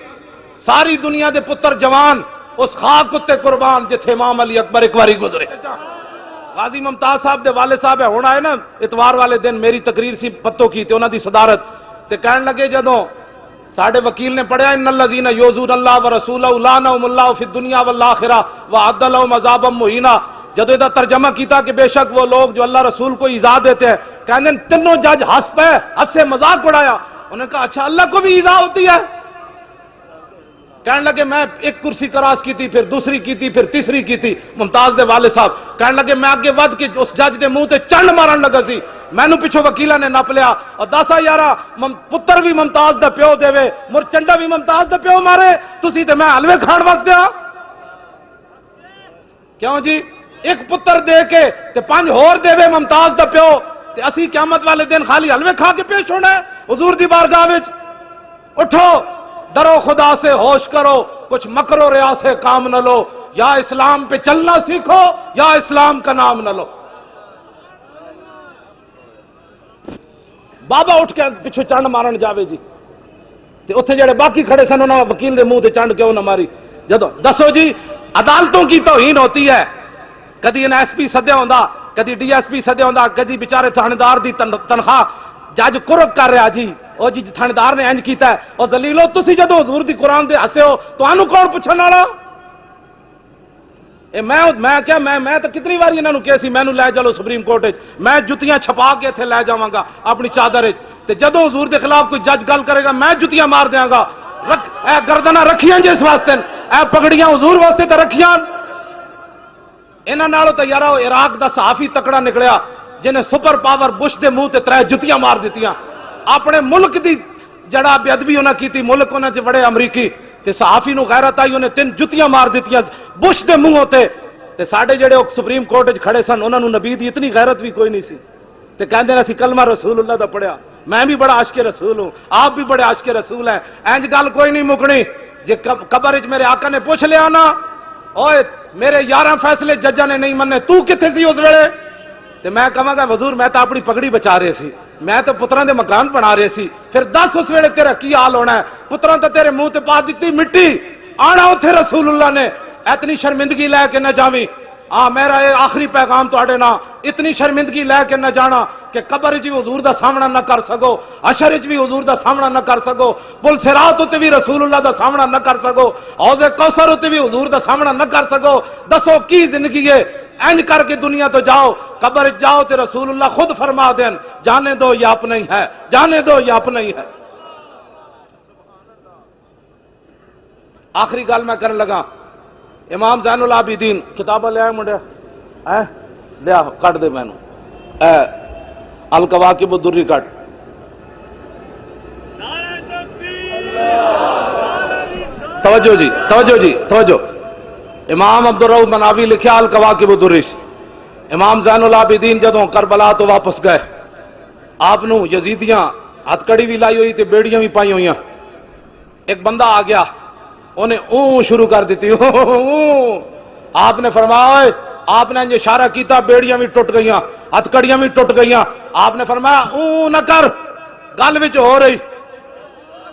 ساری دنیا دے پتر جوان اس خاک اتے قربان جتھے امام علی اکبر ایک واری گزرے. غازی ممتاز صاحب دے والد صاحب ہے ہونا ہے نا اتوار والے دن میری تقریر سی پتوں کی تے انہاں دی صدارت تے کہن لگے جدوں ساڈے وکیل نے پڑھیا ان الذین یؤذون اللہ ورسولہ لعنہم اللہ فی الدنیا والآخرہ وأعد لهم عذابا مہینا, جدوں دا ترجمہ کیتا کہ بے شک وہ لوگ جو اللہ رسول کو ایذا دیتے ہیں, کہندے تینوں جج ہنس پے, ہنسے مذاق اڑایا. انہوں نے کہا اچھا اللہ کو بھی ایذا ہوتی ہے؟ کہنے لگے میں ایک کرسی کراس کی تھی, پھر دوسری کی تھی, پھر تیسری کی تھی. ممتاز دے والد صاحب کہنے لگے میں آگے ود کے اس جج دے منہ تے چنڈ مارن لگا سی, مینوں پچھو وکیلہ نے نپ لیا اور دسا یارا پتر بھی ممتاز دا پیو دے وے مر چنڈا بھی ممتاز دا پیو مارے, تسی تے میں حلوے کھان واسطے آ. کیوں جی ایک پتر دے کے تے 5 ہور دے وے ممتاز دا پیو, تے اسی قیامت والے دن خالی حلوے کھا کے پیش ہونا ہے حضور دی بارگاہ وچ. اٹھو ڈرو خدا سے, ہوش کرو, کچھ مکر و ریا سے کام نہ لو, یا اسلام پہ چلنا سیکھو یا اسلام کا نام نہ لو. بابا اٹھ کے پچھو چنڈ مارن جاوے جی, تے اتھے جڑے باقی کھڑے سن انہاں وکیل دے منہ تے چنڈ کیوں نہ ماری. جدو دسو جی عدالتوں کی توہین ہوتی ہے, کدی ان ایس پی سدیا ہوندا, کدی ڈی ایس پی سدیا ہوندا, کدی بیچارے تھاندار دی تنخواہ جج کرک کر رہا جی, او جی تھاندار نے انج کیتا ہے, او ذلیلو تسی جدو حضور دی قرآن دے ہسے ہو تانوں کون پوچھن والا؟ اے میں تو کتنی بار انہاں نوں کہیا سی مینوں لے چلو سپریم کورٹ وچ, میں جتیاں چھپا کے ایتھے لے جاواں گا اپنی چادر وچ, تے جدو حضور دے خلاف کوئی جج گل کرے گا میں جتیاں مار دیاں گا. اے گردناں رکھیاں جس واسطے, اے پگڑیاں حضور واسطے تے رکھیاں. انہاں نالوں تے یارا عراق دا صحافی تکڑا نکلیا جنہیں سپر پاور بش دے منہ تے 3 جتیاں مار دتیاں. اپنے ملک دی جڑا بے ادبی انہاں کیتی, ملک انہاں چ بڑے امریکی, تے صحافی نو غیرت آئی, انہیں 3 جتیاں مار دتیاں بش دے منہ تے. تے ساڈے جڑے سپریم کورٹ وچ کھڑے سن انہاں نو نبی دی اتنی غیرت بھی کوئی نہیں سی, تے کہندے اسی کلمہ رسول اللہ دا پڑھیا, میں بھی بڑا عاشق رسول ہوں, آپ بھی بڑے عاشق رسول ہیں. انج گل کوئی نہیں مکنی. جے قبر وچ میرے آقا نے پوچھ لیا نا, اوئے میرے 11 فیصلے ججاں نے نہیں مننے, تو کتھے سی اس ویلے؟ تے میں کہاں گا حضور میں تو اپنی پگڑی بچا رہے سی, میں تو پتراں دے مکان بنا رہے سی, پھر دس اس ویلے تیرا کی حال ہونا ہے؟ پتراں تو تیرے منہ تے پا دیتی مٹی, آنا اتھے رسول اللہ نے. اتنی شرمندگی لے کے نہ جاویں, میرا یہ آخری پیغام تواڈے نال, اتنی شرمندگی لے کے نہ جانا کہ قبر وچ بھی حضور دا سامنا نہ کر سکو, حشر وچ بھی حضور دا سامنا نہ کر سکو, پل صراط تے بھی رسول اللہ دا سامنا نہ کر سکو, حوض کوثر تے بھی حضور دا سامنا نہ کر سکو. دسو کی زندگی ہے؟ انج کر کے دنیا تو جاؤ, قبر جاؤ تے رسول اللہ خود فرما دین جانے دو یہ اپنا ہی ہے, جانے دو یہ اپنا ہی ہے. آخری گل میں کرن لگا, امام زین العابدین کتابہ لے آئے منڈیا, لیا کٹ دے مینوں الکواکب الدری کٹ. توجہ جی توجہ جی توجہ. امام عبدالرؤف مناوی لکھیا الکواکب الدری. امام زین العابدین جدوں کربلا تو واپس گئے, آپ نو یزیدیاں ہتھ کڑی بھی لائی ہوئی تے بیڑیاں بھی پائی ہوئی. ایک بندہ آ گیا, انہیں اون شروع کر دیتی. آپ نے فرمایا, آپ نے اشارہ کیتا, بیڑیاں بھی ٹوٹ گئیاں, ہتھ کڑیاں بھی ٹوٹ گئیاں. آپ نے فرمایا اون نہ کر, گل وچ ہو رہی,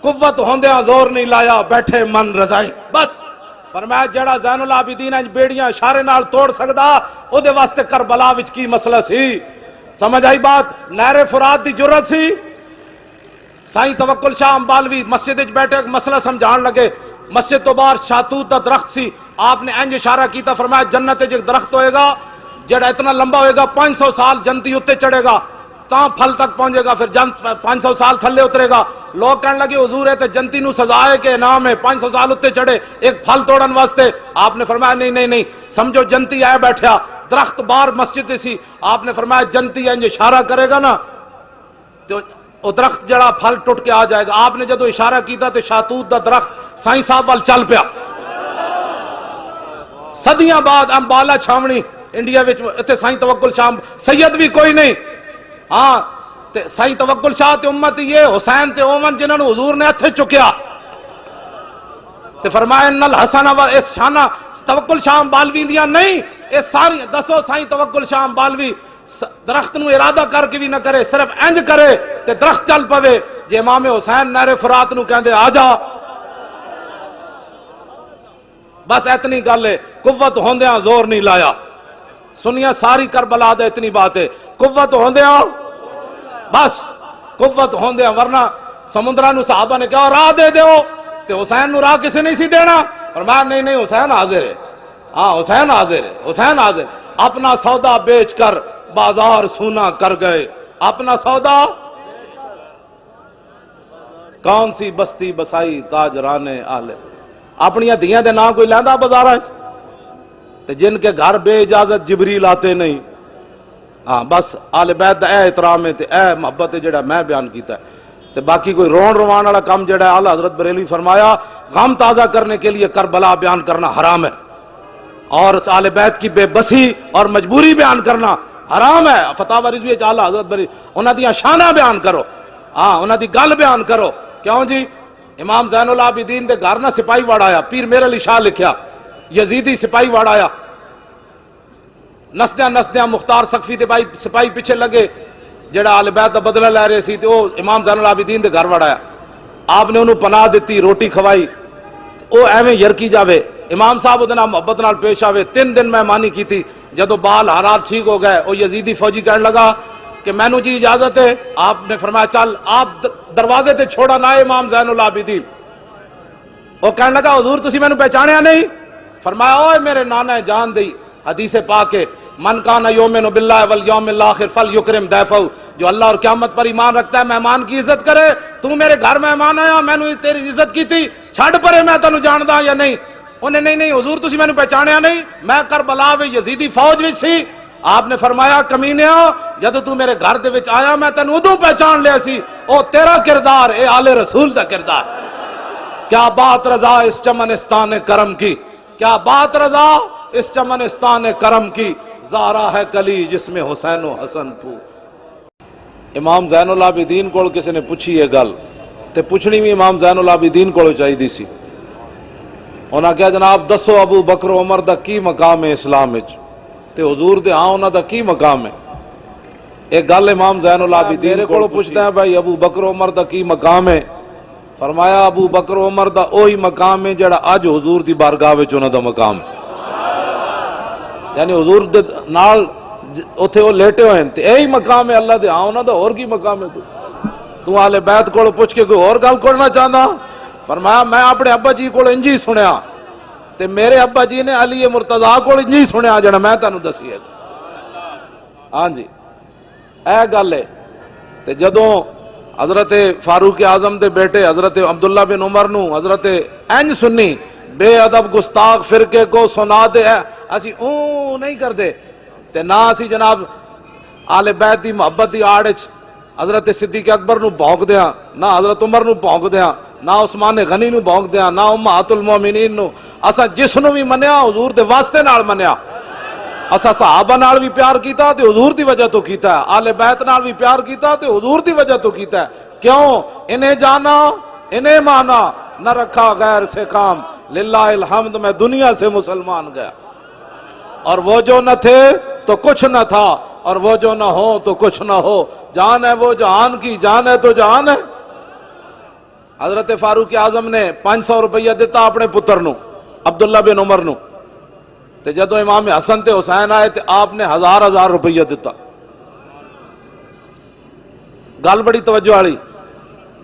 قوت ہوندیاں زور نہیں لایا, بیٹھے من رضائی. بس فرمایا جڑا زین العابدین بیڑیاں اشارے نال توڑ سکدا, او دے واسطے کربلا وچ کی مسئلہ سی؟ سمجھ آئی بات؟ نہر فرات دی جرت سی. سائیں توکل شاہ امبالوی مسجد وچ بیٹھے مسئلہ سمجھان لگے, مسجد تو باہر شاتوت دا درخت سی, آپ نے انج اشارہ کیتا, فرمایا جنت وچ ایک درخت ہوئے گا, جڑا اتنا لمبا ہوئے گا 500 سال جنتی اتنے چڑھے گا تا پھل تک پہنچے گا، پھر جنت 500 سال تھلے اترے گا. لوگ کہنے لگے حضور ہے تے جنتی نو سزا ہے کہ انعام ہے 500 سال اتنے چڑھے ایک پھل توڑن واسطے. آپ نے فرمایا نہیں نہیں نہیں، سمجھو جنتی آئے بیٹھیا درخت بار مسجد سی. آپ نے فرمایا جنتی انج اشارہ کرے گا نا تو وہ درخت جڑا پھل ٹوٹ کے آ جائے گا. آپ نے جدو اشارہ کیتا تے شاتوت دا درخت سائیں صاحب وال چل پیا. صدیاں بعد امبالا چھاونی انڈیا وچ تے سائیں توکل شاہ سید بھی کوئی نہیں. ہاں تے سائیں توکل شاہ تے امت یہ حسین تے اومن جنہاں نو حضور نے ہتھے چکیا تے فرمایا ان الحسن و اس شانہ توکل شاہ بالوی دیاں نہیں، اے ساری دسو سائیں توکل شاہ بالوی درخت نو ارادہ کر کے بھی نہ کرے، صرف انج کرے تے درخت چل پوے. جے امام حسین نہر فرات نو کہندے آ جا، بس اتنی گل ہے. قوت ہوندیاں زور نہیں لایا. سنیا ساری کربلا دے اتنی بات ہے، قوت ہوندیاں بس قوت ہوندیاں، ورنہ سمندرہ نو صحابہ نے کہا راہ دے دیو تے حسین نو راہ کسی نہیں سی دینا. فرمایا نہیں نہیں حسین حاضر ہے. ہاں حسین حاضر ہے، حسین حاضر. اپنا سودا بیچ کر بازار سونا کر گئے. اپنا سودا کون سی بستی بسائی تاجران آلے. اپنی دھیاں دے نام کوئی لیندا بازار تے جن کے گھر بے اجازت جبریل آتے نہیں. ہاں بس آل بیت دا اے احترام ہے تے اے محبت ہے جڑا میں بیان کیتا ہے. تے باقی کوئی رون روان والا کام جڑا ہے اعلیٰ حضرت بریلوی فرمایا غم تازہ کرنے کے لیے کربلا بیان کرنا حرام ہے، اور آل بیت کی بے بسی اور مجبوری بیان کرنا حرام ہے. فتاوی رضوی اعلیٰ حضرت بریلوی انہاں دیاں شاناں بیان کرو، ہاں انہاں دی گل بیان کرو. کیوں جی امام زین العابدین دے گھر نہ سپاہی وڑ آیا، پیر میرے علی شاہ لکھیا یزیدی سپاہی وڑ آیا. نسدیاں نسدیاں مختار سقفی دے بھائی سپاہی پیچھے لگے جڑا آل بیت دا بدلہ لے رہے سی تے وہ امام زین العابدین دے گھر وڑ آیا. آپ نے انہوں پناہ دیتی، روٹی کھوائی، وہ ایویں یرکی جاوے. امام صاحب ادنا محبت نال پیش آوے. 3 دن مہمانی کی تھی. جدو بال حالات ٹھیک ہو گئے وہ یزیدی فوجی کہنے لگا کہ میں نو جی اجازت ہے. آپ نے فرمایا چل. آپ دروازے تے چھوڑا نہ امام زین العابدین. وہ کہنے لگا حضور تسی میں نو پہچانیا نہیں؟ فرمایا اوے میرے نانا جان دی حدیث پاک ہے من کان یؤمن باللہ والیوم الاخر فلیکرم ضیفہ. جو اللہ اور قیامت پر ایمان رکھتا ہے مہمان کی عزت کرے. تو میرے گھر مہمان آیا میں نے تیری عزت کی تھی، چھڑ پرے میں تینوں جاندا یا نہیں؟ انہیں نہیں نہیں حضور تسی میں نے پہچانیا نہیں، میں کربلا وچ یزیدی فوج وچ سی. آپ نے فرمایا کمینیا جدو تو میرے گھر دے وچ آیا میں تینوں ادوں پہچان لیا سی. او تیرا کردار اے آل رسول دا کردار. کیا بات رضا اس چمنستان کرم کی، کیا بات رضا اس چمنستان کرم کی. زارا ہے کلی جس میں حسین و حسن پھو. امام زین العابدین کو کسی نے پوچھی یہ گل تے پوچھنی بھی امام زین العابدین کو چاہیے سی. انہاں کہا جناب دسو ابو بکر عمر دا کی مقام ہے اسلام وچ؟ تے حضور دے ہاں انہاں دا کی مقام ہے؟ ایک گل امام زین العابدین کو پوچھتا ہے بھائی ابو بکر عمر دا کی مقام ہے؟ فرمایا ابو بکر عمر دا اوہی مقام ہے جڑا اج حضور دی بارگاہ وچ انہاں دا مقام. یعنی حضور دے نال اوتھے وہ لیٹے ہوئے ہیں تے یہی مقام ہے اللہ دے ہاں انہاں دا اور کی مقام ہے؟ تو آل بیت کو پوچھ کے کوئی اور گل کرنا چاہتا؟ فرمایا میں اپنے ابا جی کو انجی سنیا تے میرے ابا جی نے علی مرتضیٰ کو انجی سنیا جڑا میں تینوں دسی ہے. ہاں جی اے گل ہے. تے جدوں حضرت فاروق اعظم دے بیٹے حضرت عبداللہ بن عمر نو حضرت انج سنی بے ادب گستاخ فرقے کو سنا دے اسی اوں نہیں کردے تے نہ اسی جناب آل بیت دی محبت دی آڑ وچ حضرت صدیق اکبر نو بھونک دیاں، نہ حضرت عمر نو بھونک دیاں، نہ عثمان غنی نو بھونک دیاں، نہ امہات المومنین نو. اسا جس نو بھی منیا حضور دے واسطے نال منیا. اسا صحابہ نال بھی پیار کیتا تے حضور دی وجہ تو کیتا ہے، آل بیت نال بھی پیار کیتا تے حضور دی وجہ تو کیتا ہے. کیوں؟ انہیں جانا انہیں مانا نہ رکھا غیر سے کام. للہ الحمد میں دنیا سے مسلمان گیا، اور وہ جو نہ تھے تو کچھ نہ تھا، اور وہ جو نہ ہو تو کچھ نہ ہو. جان ہے وہ جہان کی، جان ہے تو جہان ہے. حضرت فاروق اعظم نے 500 روپیہ دیتا اپنے پتر نو عبداللہ بن عمر نو. تے جدو امام حسن تے حسین آئے تے آپ نے 1000 روپیہ دیتا. گل بڑی توجہ والی.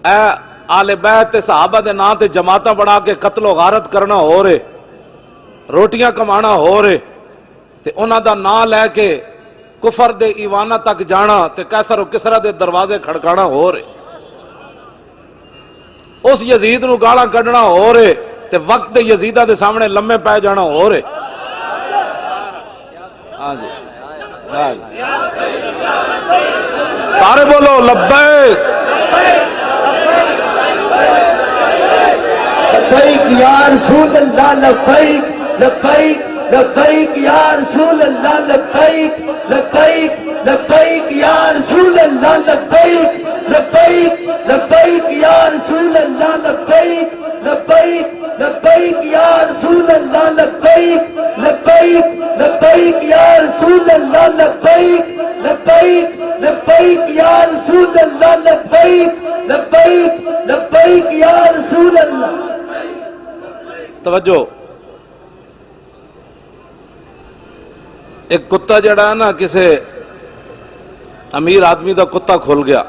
اے آل بیت تے صحابہ دے نام تے جماعتاں بنا کے قتل و غارت کرنا ہو رہے، روٹیاں کمانا ہو رہے. تے انہاں دا نام لے کے کفر دے ایوانہ تک جانا تے قیصر و کسرا دے دروازے کھڑکانا ہو رہے، اس یزید نو گالاں کڈنا ہو رہے تے وقت دے یزیدہ دے سامنے لمے پے جانا ہو رہے۔ ہاں جی سارے بولو لبیک لبیک یا رسول اللہ لبیک لبیک لبیک یا رسول اللہ لبیک لبیک لبیک یا رسول اللہ لبیک لبیک لبیک یا رسول اللہ لبیک لبیک لبیک یا رسول اللہ لبیک لبیک لبیک یا رسول اللہ لبیک لبیک لبیک یا رسول اللہ لبیک لبیک لبیک یا رسول اللہ۔ توجہ، ایک کتا جڑا ہے نا کسے امیر آدمی دا کتا کھل گیا،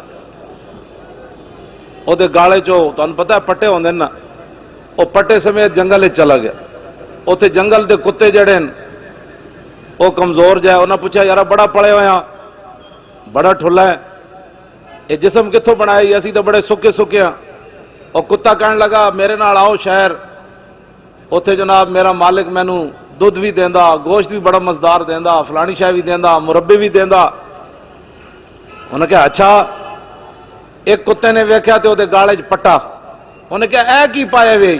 او دے گاڑے چو تو پتہ ہے پٹے ہوندے نا، او پٹے سمیت جنگل چلا گیا، او تے جنگل دے کتے جڑے او کمزور جائے، انہاں پوچھا یارا بڑا پڑے ہوئے ہیں بڑا ٹھلا ہے، یہ جسم کتھوں بنائی، اسی تو بڑے سکے سکے ہیں۔ او کتا کہنے لگا میرے نال آؤ شہر، اوتھے جناب میرا مالک مینوں دودھ بھی دیندا، گوشت بھی بڑا مزدار دیندا، فلانی شاہ بھی دیندا، مربی بھی دیندا۔ انہوں نے کہا اچھا، ایک کتے نے ویکھیا تے اودے گالے چ پٹا، انہوں نے کہا اے کی پائے وے،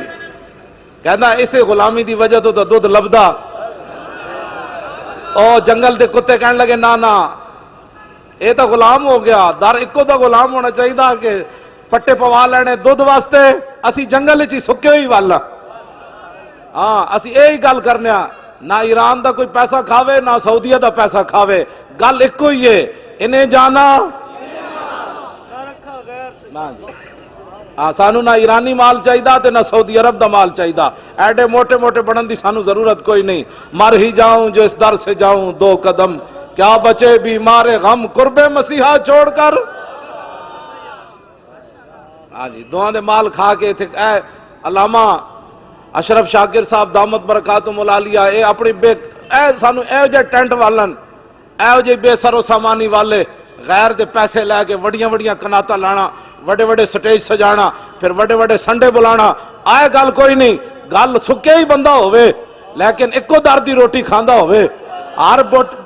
کہندا اسے غلامی دی وجہ تو دودھ لبدا۔ او جنگل دے کتے کہنے لگے نا نا اے تو غلام ہو گیا، در اکو دا غلام ہونا چاہیے کہ پٹے پوا لینے دودھ واسطے، اسی جنگل چی سکے ہوئی والا، ہاں اسی یہی گل کرنے ہاں، نہ ایران دا کوئی پیسہ کھاوے نہ سعودیہ دا پیسہ کھاوے، گل ایک ہی ہے، انہیں جانا سانو نہ ایرانی مال چاہیے تے نہ سعودی عرب دا مال چاہیے، ایڈے موٹے موٹے بنن دی سانو ضرورت کوئی نہیں، مر ہی جاؤں جو اس در سے جاؤں دو قدم، کیا بچے بیمار غم قرب مسیحا چھوڑ کر۔ ہاں جی دعا دے مال کھا کے اے علامہ اشرف شاکر صاحب دامت برکاتہم العالیہ، اے اپنی اے سانو اے جے ٹینٹ والن، اے جے بے سر و سامانی والے غیر دے پیسے لے کے وڈیاں وڈیاں کناتا لانا، وڈے وڈے سٹیج سجانا، پھر وڈے وڈے سنڈے بلانا، آئے گل کوئی نہیں، گل سکے ہی بندہ ہوئے لیکن اکو در دی روٹی کھاندا ہوئے، ہر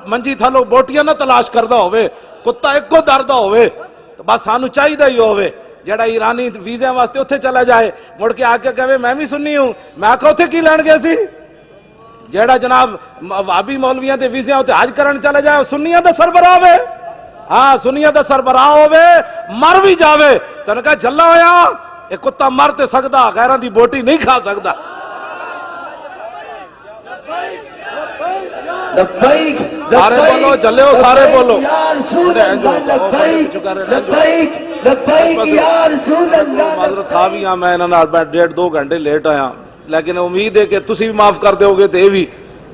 منجی تھلو بوٹیاں نہ تلاش کردہ ہوئے، کتا اکو در دا ہوئے، تو بس سانو چاہیے ہی ہوئے۔ جڑا ایرانی ویزے واسطے اتھے چلا جائے مڑ کے آ کے کہے میں بھی سنی ہوں، میں آکھا اتھے کی لین گئے سی، جڑا جناب وابی مولویاں دے ویزے اتھے حج کرن چلا جائے سنیاں دا سربراہ ہوئے، ہاں سنیاں دا سربراہ ہوئے، مر بھی جاوے تو نے کہا جلا ہویا ایک کتا مر تے سکدا غیران دی بوٹی نہیں کھا سکدا۔ لبیک سارے بولو جلے ہو، سارے بولو یا رسول اللہ لبیک لبیک لبیک یا رسول اللہ۔ معذرت خواہ بھی ہاں، میں انہاں نال 1.5-2 گھنٹے لیٹ آیا، لیکن امید ہے کہ تسی بھی معاف کر دیو گے تے بھی،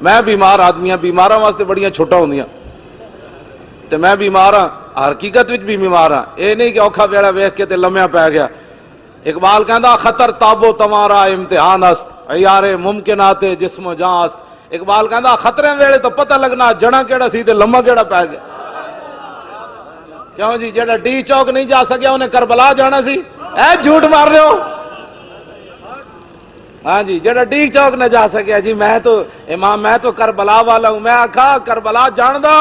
میں بیمار آدمی ہاں، بیماراں واسطے بڑیاں چھوٹا ہوندیاں تے میں بیمار ہاں، حقیقت وچ بھی بیمار ہاں، اے نہیں کہ اوکھا ویڑا ویکھ کے تے لمیا پی گیا۔ اقبال کہندا خطر تابو تمہارا امتحان است، عیار ممکنات جسم و جاں است۔ اقبال کہندا خطرے ویڑے تو پتہ لگنا جڑا کیڑا سی تے لمہ کیڑا پی گیا۔ کیوں جی جڑا ڈی چوک نہیں جا سکیا انہیں کربلا جانا سی، اے جھوٹ مار رہے ہو، ہاں جی جڑا ڈی چوک نہ جا سکیا جی میں تو امام میں تو کربلا والا ہوں، میں آکھا کربلا جاندہ،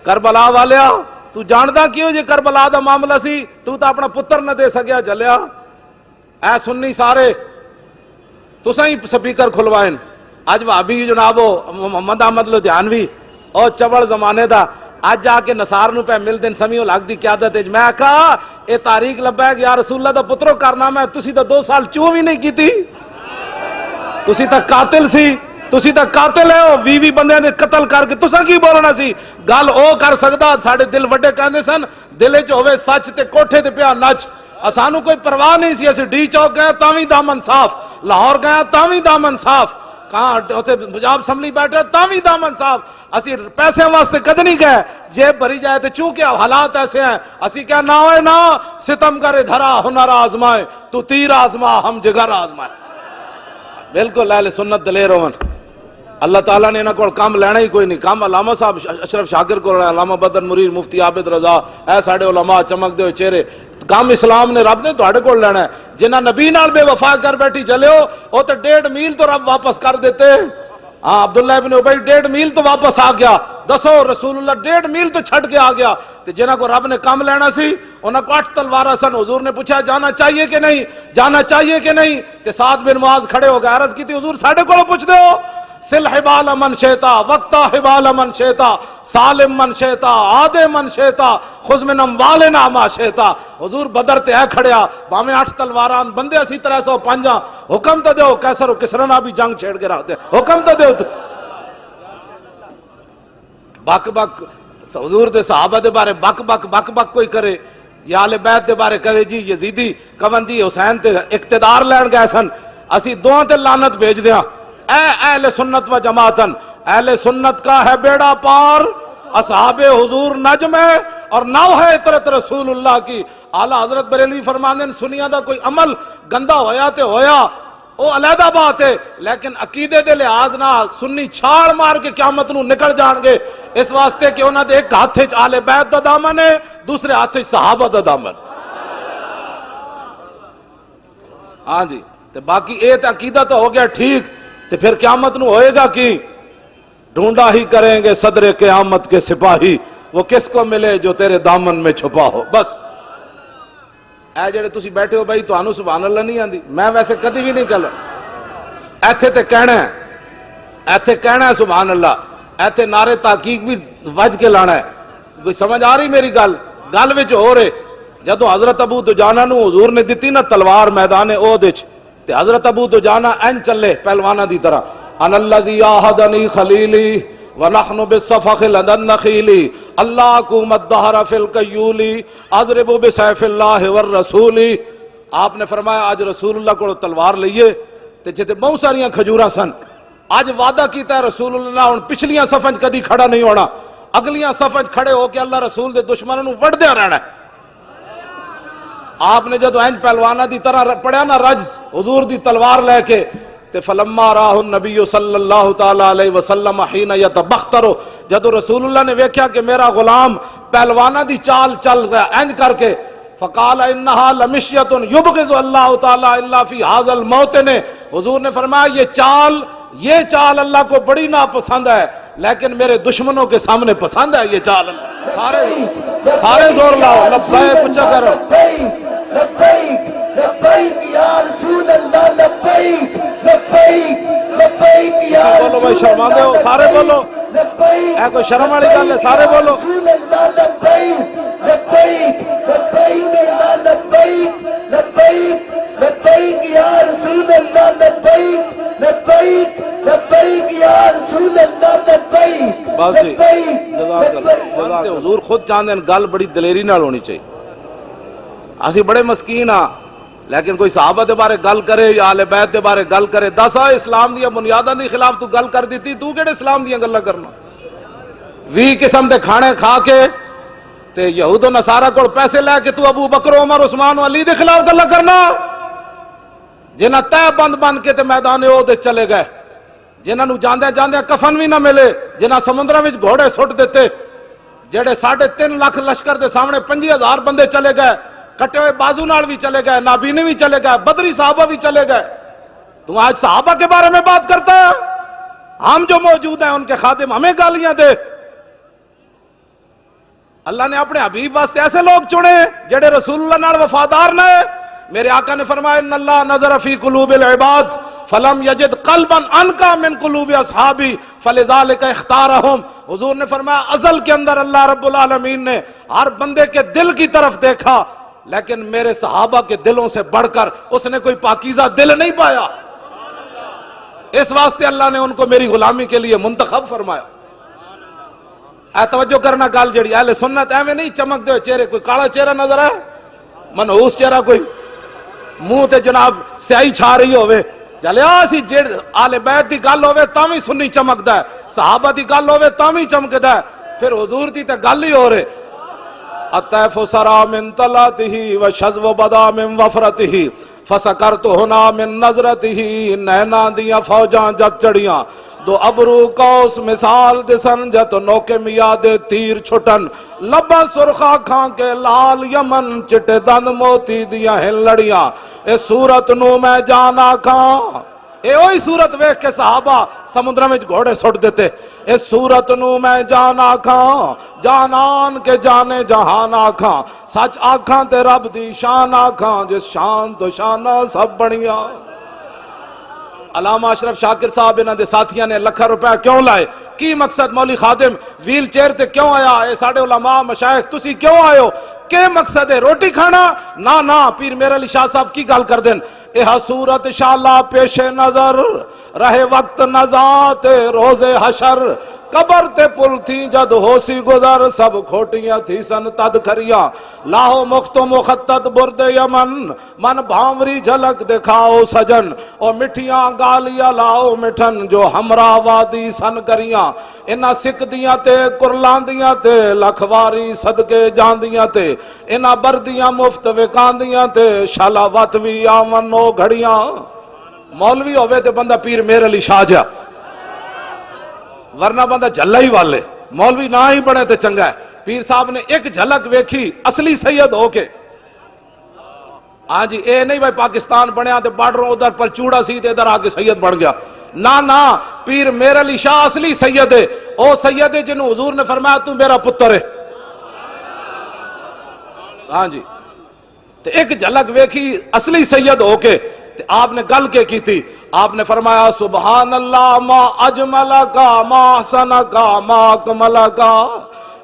کربلا والیا تو جاندہ کیوں جی کربلا دا معاملہ سی، تو تا اپنا پتر نہ دے سکیا جلیا۔ اے سنی سارے تو سہی سپیکر کھلوائیں، آج وابی جنابو محمد احمد لدھیانوی اور چبڑ زمانے دا آج جا کے نصار نو پہ مل دن سمیع الحق دی قیادت ہے، میں کہا اے تاریخ لبیک یا رسول اللہ دا پترو کارنامہ ہے، تسی تا 2 سال چوں بھی نہیں کی تھی، تسی تا قاتل سی، تسی تا قاتل ہے، 20 بندے دے قتل کر کے تساں کی بولنا سی، گل او کر سکدا، ساڑے دل وڈے کہندے سن دلے چ ہوئے سچ تے کوٹھے تے پیا نچ، اسانو کوئی پرواہ نہیں سی، اسی ڈی چوک گئے تاویں دامن صاف، لاہور گئے تاویں دامن صاف، کہاں پنجاب اسمبلی بیٹھے تاویں دامن صاف، اسی پیسے واسطے کد نہیں گئے، جیب بھری جائے تو چونکہ حالات ایسے ہیں اسی کیا نہ ہوئے نہ ستم کرے دھرا ہنر آزمائے تو تیر آزما ہم جگر آزمائے۔ بالکل اہل سنت دلیر ہون، اللہ تعالیٰ نے انہاں کو کام لینا ہی کوئی نہیں. کام علامہ صاحب اشرف شاکر کو لینا, علامہ بدر مرید, مفتی عابد رضا, اے ساڑے علماء چمک دے ہوئے چہرے. کام اسلام نے رب نے تواڈے کول لینا ہے. جنہاں نبی نال بے وفا کر بیٹھی چلے ہو وہ تو 1.5 میل تو رب واپس کر دیتے. ہاں عبداللہ ابن ابی 1.5 میل تو واپس آ گیا. دسو رسول اللہ 1.5 میل تو چھڑ کے آ گیا. تے جنہاں کو رب نے کام لینا سی انہاں کو 8 تلوارا سن. حضور نے پوچھا جانا چاہیے کہ نہیں, جانا چاہیے کہ نہیں. تے سعد بن معاذ کھڑے ہو گئے, عرض کی تھی حضور ساڈے کولوں پوچھ دے ہو. سل حبال من شیتا وقتا حبال من شیتا سالم من شیتا عادے من شیتا خذ من اموالنا ما شیتا. حضور بدر تے ہے کھڑیا, باویں 8 تلواران بندے اسی 305. حکم تو دیو کیسر و کسرا بھی جنگ چھیڑ کے رکھ دے. حکم تو دیو. بک بک حضور دے صحابہ دے بارے بک بک بک بک کوئی کرے, یا اہل بیت دے بارے کہے جی یزیدی کون دی حسین تے اقتدار لین گئے سن, اسی دوہاں تے لعنت بھیج دیاں. اے اہل سنت و جماعتن, اہل سنت کا ہے بیڑا پار, اصحاب حضور نجم ہے اور نو ہے اطرت رسول اللہ کی. اعلیٰ حضرت بریلوی فرماندے ہیں سنیاں دا کوئی عمل گندا ہویا تے ہویا وہ علیحدہ بات ہے, لیکن عقیدے دے لحاظ نہ سنی چھاڑ مار کے قیامت نو نکل جان گے, اس واسطے کہ انہاں دے ایک ہاتھ وچ اہل بیت دا دامن ہے, دوسرے ہاتھ وچ صحابہ دا دامن. ہاں جی, تے باقی اے تے عقیدہ تو ہو گیا ٹھیک, تے پھر قیامت نو ہوئے گا کی ڈھونڈا ہی کریں گے صدر قیامت کے سپاہی, وہ کس کو ملے جو تیرے دامن میں چھپا ہو. بس اے جڑے تسی بیٹھے ہو بھائی تانوں سبحان اللہ نہیں آندی, میں ویسے کدی بھی نہیں کہلا, ایتھے تے کہنا ہے, ایتھے کہنا ہے سبحان اللہ, ایتھے نعرے تحقیق بھی وج کے لانا ہے. کوئی سمجھ آ رہی میری گل؟ گل وچ ہو رہے جدو حضرت ابو دجانہ نو حضور نے دتی نا تلوار میدان احد وچ, تے حضرت ابو دجانہ این چلے پہلوانا دی طرح, ان الذی عاہدنی خلیلی ونحن بالصفخ لدى النخیل اللہ قوم الدہر فی القیولی اضرب بسیف اللہ والرسول. آپ نے فرمایا آج رسول اللہ کو تلوار لئیے تے جتے بہت ساریاں کھجوراں سن, آج وعدہ کیتا ہے رسول اللہ ہن پچھلیاں صفحیں کدی کھڑا نہیں ہونا, اگلیاں صفحیں کھڑے ہو کے اللہ رسول دے دشمنوں نو وڑ دیا رہنا ہے. آپ نے جدو اینج پہلوانا دی طرح پڑھیا نا رجز حضور دی تلوار لے کے, تے فلما راہ النبی صلی اللہ تعالی علیہ وسلم حین یتبختر, جدو رسول اللہ نے ویکھیا کہ میرا غلام پہلوانا دی چال چل رہا اینج کر کے, فقال انہا لمشیت یبغض اللہ تعالی الا فی ھذا الموطن. حضور نے فرمایا یہ چال اللہ کو بڑی ناپسند ہے, لیکن میرے دشمنوں کے سامنے پسند ہے یہ چال. سارے زور لاؤ, لبیک پوچھا کرو, لبیک لبیک یا رسول اللہ, لبیک لبیک لبیک یا بولو بھائی, شرما دے ہو سارے بولو, اے کوئی شرم والی گل ہے, سارے بولو. رسول اللہ لبیک لبیک لبیک یا لبیک لبیک لبیک یا رسول اللہ, لبیک لبیک لبیک یا رسول اللہ, لبیک بس جی, جزاک اللہ. حضور خود چاہتے ہیں گل بڑی دلیری نال ہونی چاہیے. اسی بڑے مسکین ہاں, لیکن کوئی صحابہ دے بارے گل کرے یا اہل بیت دے بارے گل کرے, دس اسلام دیا بنیاداں دی خلاف تو گل کر دیتی, تو کیڑے اسلام دیا گلاں کرنا. 20 قسم دے کھانے کھا کے تے یہود و نصارہ کو پیسے لے کے تو ابو بکر عمر عثمان و علی دے خلاف گلاں کرنا, جنہاں تہ بند بند کے تے میدان احد چلے گئے, جنہاں نو جاندے جاندے کفن بھی نہ ملے, جنہاں سمندراں وچ گھوڑے سٹ دیتے, جڑے 3.5 لاکھ لشکر دے سامنے 5000 بندے چلے گئے, کٹے ہوئے بازو نال بھی چلے گئے, نابینے بھی چلے گئے, بدری صحابہ بھی چلے گئے. تم آج صحابہ کے بارے میں بات کرتا ہے, ہم جو موجود ہیں ان کے خادم ہمیں گالیاں دے. اللہ نے اپنے حبیب واسطے ایسے لوگ چنے جڑے رسول اللہ نال وفادار نہ ہے. میرے آقا نے فرمایا ان اللہ نظر فی قلوب العباد فلم یجد قلبا انقا من قلوب اصحابی فلذلک اختارہم. حضور نے فرمایا ازل کے اندر اللہ رب العالمین نے ہر بندے کے دل کی طرف دیکھا, لیکن میرے صحابہ کے دلوں سے بڑھ کر اس نے کوئی پاکیزہ دل نہیں پایا, اس واسطے اللہ نے ان کو میری غلامی کے لیے منتخب فرمایا. اے توجہ کرنا گل جڑی اہل سنت ایویں نہیں چمک دے چہرے, کوئی کالا چہرہ نظر ہے, منحوس چہرہ, کوئی منہ تے جناب سیاہی چھا رہی ہوئے, چلے اسی جڑ اہل بیت دی گل ہوے تاں وی سنی چمکدا ہے, صحابہ دی گل ہوے تاں وی چمکدا ہے, پھر حضور دی تے گل ہی ہو رہے. الطیف سرا من طلعته وشذو بدا من وفرته فسکرت ہنا من نظرته, نینا دیاں فوجاں جگ چڑیاں دو ابرو کوس مثال دسن جت نوکے میاد تیر چھٹن لبا سرخا کھان کے لال یمن چٹے دند موتی دیا ہیں لڑیاں اے صورت نو میں جانا کھان اے اوہی صورت ویکھ کے صحابہ سمندر میں گھوڑے سٹ دیتے اے صورت نو میں جانا کھان جانان کے جانے جہان آکھاں سچ آکھاں تے رب دی شان آکھاں جس شان تو شانہ سب بڑھیا علامہ اشرف شاکر صاحب انہاں دے ساتھیاں نے لکھا روپے کیوں لائے کی مقصد مولوی خادم ویل چیئر تے کیوں آیا اے ساڑے علماء مشایخ تسی کیوں آئے ہو کہ مقصد ہے روٹی کھانا نا پیر میرے علی شاہ صاحب کی گل کر دیں اے صورت انشاءاللہ پیش نظر رہے وقت نزات روز حشر قبر تے پل تھی جد ہو سی گزر سب کھوٹیاں تھی سن تد کھریاں لاہو مخت و مخطط برد یمن من بھامری جھلک دکھاؤ سجن اور مٹھیاں گالیاں لاؤ مٹھن جو ہمراہ وادی سن کریاں انہاں سکھ دیاں تے قرلان دیاں تے لکھواری صدقے جان دیاں تے انہاں بردیاں مفت وکان دیاں تے شالا واتوی آمن نو گھڑیاں مولوی ہوئے تے بندہ پیر میرے علی شاہ جا ورنہ بندہ جھلا ہی والے مولوی نہ ہی بنے تے چنگا ہے پیر صاحب نے ایک جھلک ویکھی اصلی سید ہو کے ہاں جی اے نہیں بھائی پاکستان بنیا تے بارڈروں ادھر پر چوڑا سی تے ادھر آگے سید بن گیا نا پیر میرے علی شاہ اصلی سید ہے او سید ہے جنہوں حضور نے فرمایا تو میرا پتر ہے ہاں جی تے ایک جھلک ویکھی اصلی سید ہو کے تے آپ نے گل کے کی تھی آپ نے فرمایا سبحان اللہ ما اجمل کا ما حسن کا ما اکمل کا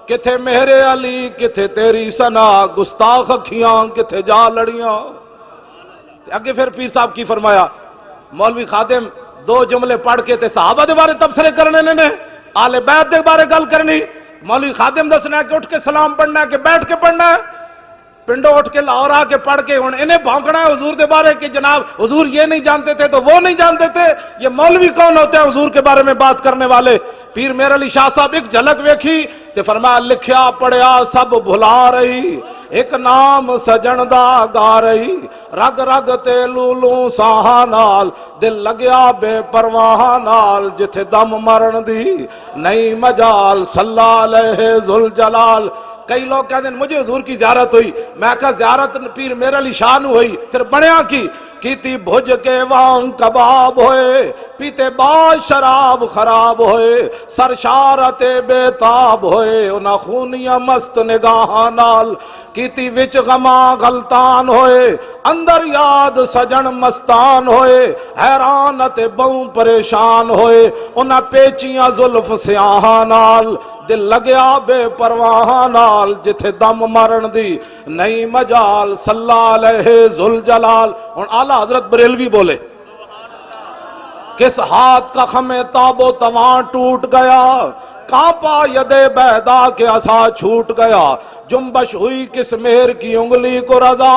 کتھے میرے علی کتھے تیری سنا گستاخ اکھیاں کتھے جا لڑیاں اگے پھر پیر صاحب کی فرمایا مولوی خادم دو جملے پڑھ کے تے صحابہ دے بارے تبصرے کرنے نے آل بیت دے بارے گل کرنی مولوی خادم دسنا ہے کہ اٹھ کے سلام پڑھنا ہے کہ بیٹھ کے پڑھنا ہے پنڈو اٹھ کے لاہور آ کے پڑھ کے انہیں بھونکنا ہے حضور دے بارے کہ جناب حضور یہ نہیں جانتے تھے تو وہ نہیں جانتے تھے یہ مولوی کون ہوتے ہیں حضور کے بارے میں بات کرنے والے پیر میرے علی شاہ صاحب ایک جھلک ویکھی تے فرمایا لکھیا پڑھیا سب بھلا رہی ایک نام سجن دا گا رہی رگ رگ تے لولوں ساہاں نال دل لگیا بے پرواہ نال جتھے دم مرن دی نہیں مجال صلی علیہ ذوالجلال کئی لوگ کہتے ہیں مجھے حضور کی زیارت ہوئی میں کہا زیارت پیر میرے علی شاہ نو ہوئی پھر بنیا کی تھی بھج کے وان کباب ہوئے پیتے بعد شراب خراب ہوئے سرشارت بے تاب ہوئے انہا خونیاں مست نگاہ نال کیتی وچ غما غلطان ہوئے اندر یاد سجن مستان ہوئے حیرانت بہوں پریشان ہوئے انہا پیچیاں زلف سیاہاں نال دل لگیا بے پرواہ نال جتھے دم مرن دی نئی مجال صلی علیہ ذوالجلال اور اعلیٰ حضرت بریلوی بولے کس ہاتھ کا خم تاب و توان ٹوٹ گیا کانپا ید بیدا کے عصا چھوٹ گیا جنبش ہوئی کس مہر کی انگلی کو رضا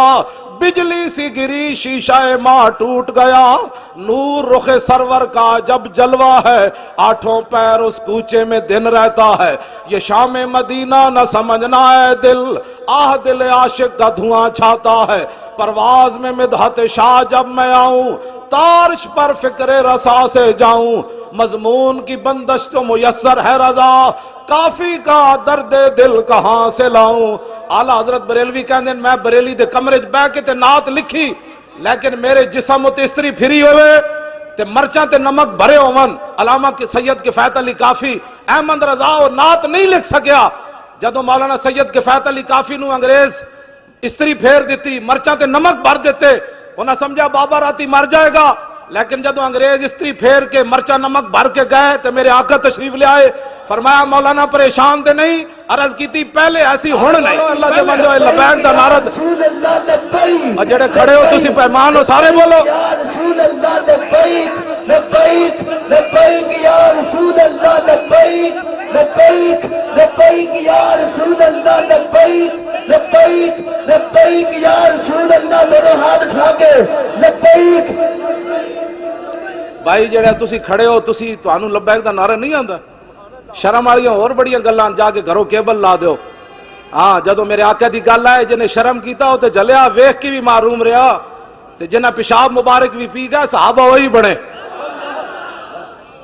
بجلی سی گری شیشہ ماں ٹوٹ گیا نور رخ سرور کا جب جلوہ ہے آٹھوں پیر اس کوچے میں دن رہتا ہے یہ شام مدینہ نہ سمجھنا ہے دل آہ دل عاشق کا دھواں چھاتا ہے پرواز میں مدحت شاہ جب میں آؤں تارش پر فکر رسا سے جاؤں مضمون کی بندش تو میسر ہے رضا کافی کا درد دل کہاں سے لاؤں اعلیٰ حضرت بریلوی کہندے میں بریلی دے کمرے بہ کے تے نعت لکھی لیکن میرے جسم تے استری پھری ہوئے تے مرچاں تے نمک بھرے ہون علامہ سید کفایت علی کافی احمد رضا اور نعت نہیں لکھ سکیا جدو مولانا سید کفایت علی کافی نو انگریز استری پھیر دیتی مرچاں تے نمک بھر دیتے انہاں سمجھا بابا راتی مر جائے گا لیکن جدو انگریز استری پھیر کے مرچا نمک بھر کے گئے تو میرے آقا تشریف لے آئے فرمایا مولانا پریشان دے نہیں عرض کی تھی پہلے ایسی ہون نہیں اللہ دے بندو لبیک دا نعرہ اور جڑے کھڑے ہو تسی پیمان ہو سارے بولو یا رسول اللہ لبیک لبیک لبیک یا رسول اللہ لبیک لبیک لبیک یا رسول اللہ لبیک لبیک لبیک یا رسول اللہ دونوں ہاتھ اٹھا کے لبیک بھائی جڑے تسی کھڑے ہو تسی تانوں لبیک دا نعرہ نہیں آندا شرم والیاں اور بڑیاں گلاں جا کے گھروں کیبل لا دیو ہاں جدو میرے آقا دی گل آئے جنہیں شرم کیتا ہو تے جلیا ویکھ کی بھی معروم رہا تے جنہ پیشاب مبارک بھی پی گئے صحابہ وہی بنے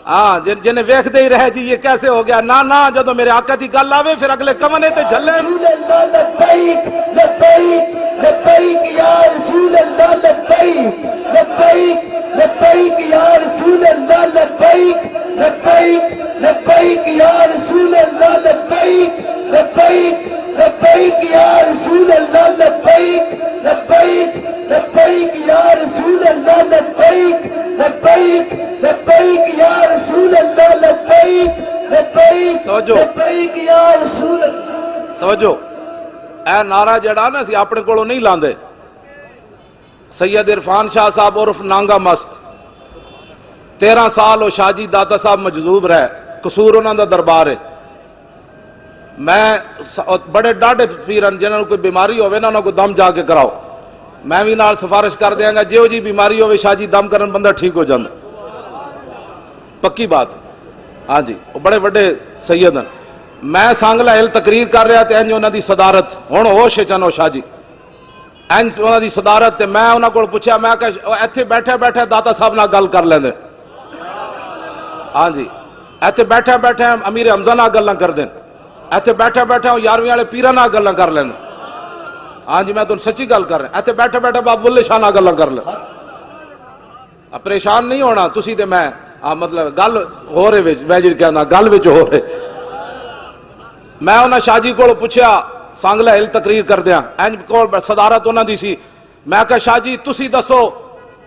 ہاں جنہیں ویکھدے ہی رہے جی یہ کیسے ہو گیا، نہ جدو میرے آقا دی گل آوے پھر اگلے کمنے تے جھلے. رسول اللہ لبیک لبیک لبیک یا رسول اللہ لبیک لبیک لبیک یا رسول اللہ لبیک لبیک لبیک یا رسول اللہ لبیک لبیک لبیک یا رسول اللہ لبیک لبیک لبیک یا رسول اللہ لبیک لبیک لبیک یا رسول اللہ لبیک لبیک توجہ. لبیک یا رسول اللہ. توجہ، اے نعرہ جڑا نا سی اپنے کولوں نہیں لاندے. سید عرفان شاہ صاحب عرف نانگا مست 13 سال وہ شاہ جی داتا صاحب مجذوب رہے، قصور انہاں دا دربار ہے. میں بڑے ڈاڈے پیرن جنہاں نوں کوئی بیماری ہوئے نا انہاں کو دم جا کے کراؤ، میں بھی نال سفارش کر دیاں گا جیو جی بیماری ہوئے شاہ جی دم کرن بندہ ٹھیک ہو جاندے، پکی بات. ہاں جی وہ بڑے بڑے سید ہیں. میں سانگلا ہل تقریر کر رہا تے انج انہاں دی صدارت ہن ہوش چنو شاہ جی انج انہاں دی صدارت تے میں انہاں کول پوچھا میں کہ ایتھے بیٹھے بیٹھے داتا صاحب نال گل کر لیندے. ہاں جی ایتھے بیٹھے بیٹھے امیر حمزہ نال گلاں کر دین، ایتھے بیٹھے بیٹھے 11ویں والے پیراں نال گلاں کر لیندے. ہاں جی میں تانوں سچی گل کر رہا، ایتھے بیٹھے بیٹھے بابا بلے شاہ نال گلاں کر لیں. پریشان نہیں ہونا تسی تے میں، مطلب گل ہو رہے وچ میں جی کہنا گل وچ ہو رہے. میں انہاں شاہ جی کول پوچھیا سانگلا ہل تقریر کر دیاں انج کول صدارت انہاں دی سی. میں کہا شاہ جی تسی دسو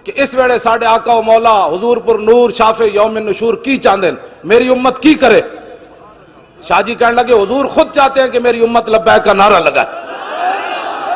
کہ اس ویلے ساڈے آقا و مولا حضور پر نور شافع یوم النشور کی چاہندے میری امت کی کرے؟ شاہ جی کہنے لگے حضور خود چاہتے ہیں کہ میری امت لبیک کا نعرہ لگائے.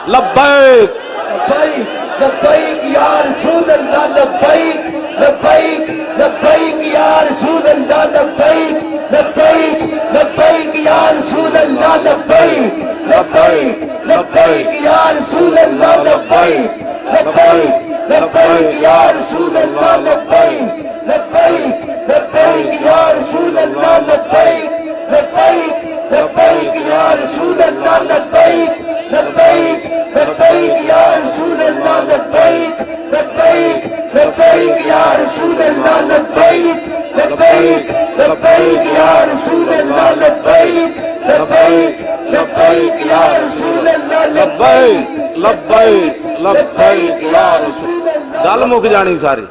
لبیک لبیک لبیک یا رسول اللہ لبیک لبیک لبیک یا رسول اللہ لبیک لبیک لبیک یا رسول اللہ لبیک لبیک لبیک یا رسول اللہ لبیک لبیک لبیک یا رسول اللہ لبیک لبیک لبیک یا رسول اللہ لبیک لبیک لبیک یا رسول اللہ لبیک لبیک لبیک یا رسول اللہ لبیک لبیک لبیک یا رسول اللہ لبیک لبیک لبیک یا رسول اللہ لبیک لبیک لبیک یا رسول اللہ لبیک لبیک لبیک یا رسول اللہ. گل مک جانی ساری.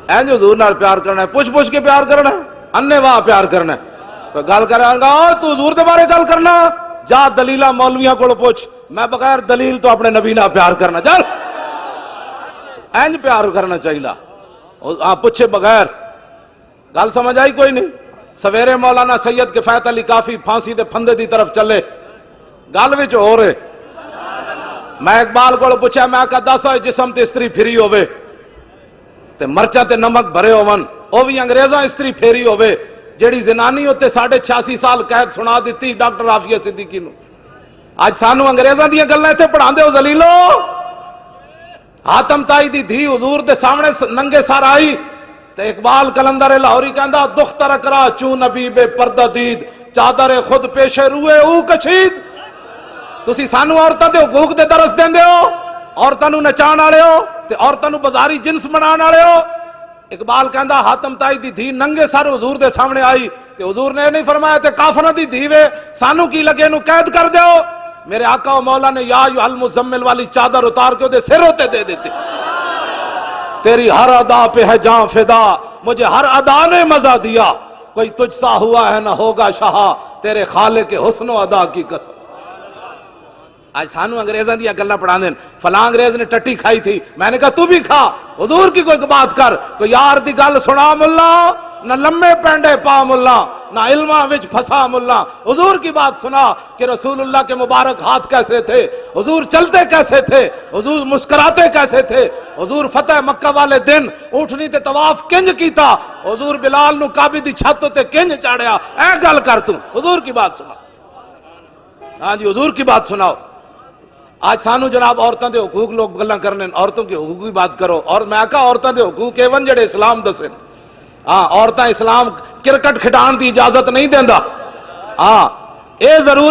این جو حضور نال پیار کرنا ہے پوچھ کے پیار کرنا ہے، انے واہ پیار کرنا ہے. گل کریں گا تو حضور دے بارے گل کرنا جا دلیلہ مولویاں کو پوچھ، میں بغیر دلیل تو اپنے نبی نال پیار کرنا چل اینج پیار کرنا چاہیے پوچھے بغیر. گل سمجھ آئی کوئی نہیں؟ سویرے مولانا سید کفایت علی کافی پھانسی دے پھندے دی طرف چلے گل وچ ہو رہے. میں اقبال کو پوچھا میں کہا دس جسم تے استری پھری ہوئے تے مرچا تے نمک بھرے ہون او بھی انگریزاں استری پھیری ہوئے جیڑی زنانی ہوتے 86.5 سال قید سنا دیتی ڈاکٹر عافیہ صدیقی نو. آج سانو انگریزاں دیاں گلاں ایتھے پڑھان دے ہو ذلیلو. حاتم تائی دی دھی حضور دے سامنے ننگے سر آئی تے اقبال کلندر لاہوری کہندا دختر کرا چون نبی بے پردہ دید چادر خود پیش روئے او کچھید. تسی سانو عورتاں دے حقوق دے درس دیندے ہو، عورتاں نو نچان والے ہو تے عورتاں نو بازاری جنس بنان والے ہو. اقبال کہندا حاتم تائی دی دھی ننگے سر حضور دے سامنے آئی تے حضور نے نہیں فرمایا تے کافراں دی دھی وے سانو کی لگے نو قید کر دیو. میرے آقا و مولا نے یا ایھا المزمل والی چادر اتار کے دے سر ہوتے دے دیتے. تیری ہر ادا پہ ہے جان فدا مجھے ہر ادا نے مزہ دیا کوئی تجھ سا ہوا ہے نہ ہوگا شہا تیرے خالق کے حسن و ادا کی قسم. آج سانو انگریزاں دیا گلاں پڑھا دین فلاں انگریز نے ٹٹی کھائی تھی میں نے کہا تو بھی کھا حضور کی کوئی بات کر. کوئی یار دی گل سنا ملا نہ لمے پینڈے پا ملا نہ علماں وچ پھسا ملا. حضور کی بات سنا کہ رسول اللہ کے مبارک ہاتھ کیسے تھے، حضور چلتے کیسے تھے، حضور مسکراتے کیسے تھے، حضور فتح مکہ والے دن اونٹنی تے طواف کنج کیتا، حضور بلال نو کعبے دی چھت تے کنج چاڑیا. اے گل کر تو حضور کی بات سنا. ہاں جی حضور کی بات سناؤ. آج سانو جناب عورتوں دے حقوق لوگ گلاں کرنے عورتوں کے حقوق کی بات کرو. اور میں کہا عورتوں دے حقوق ایون جڑے اسلام دسے. ہاں عورتاں اسلام کرکٹ کھڈان دی اجازت نہیں دیندا. ہاں اے ضرور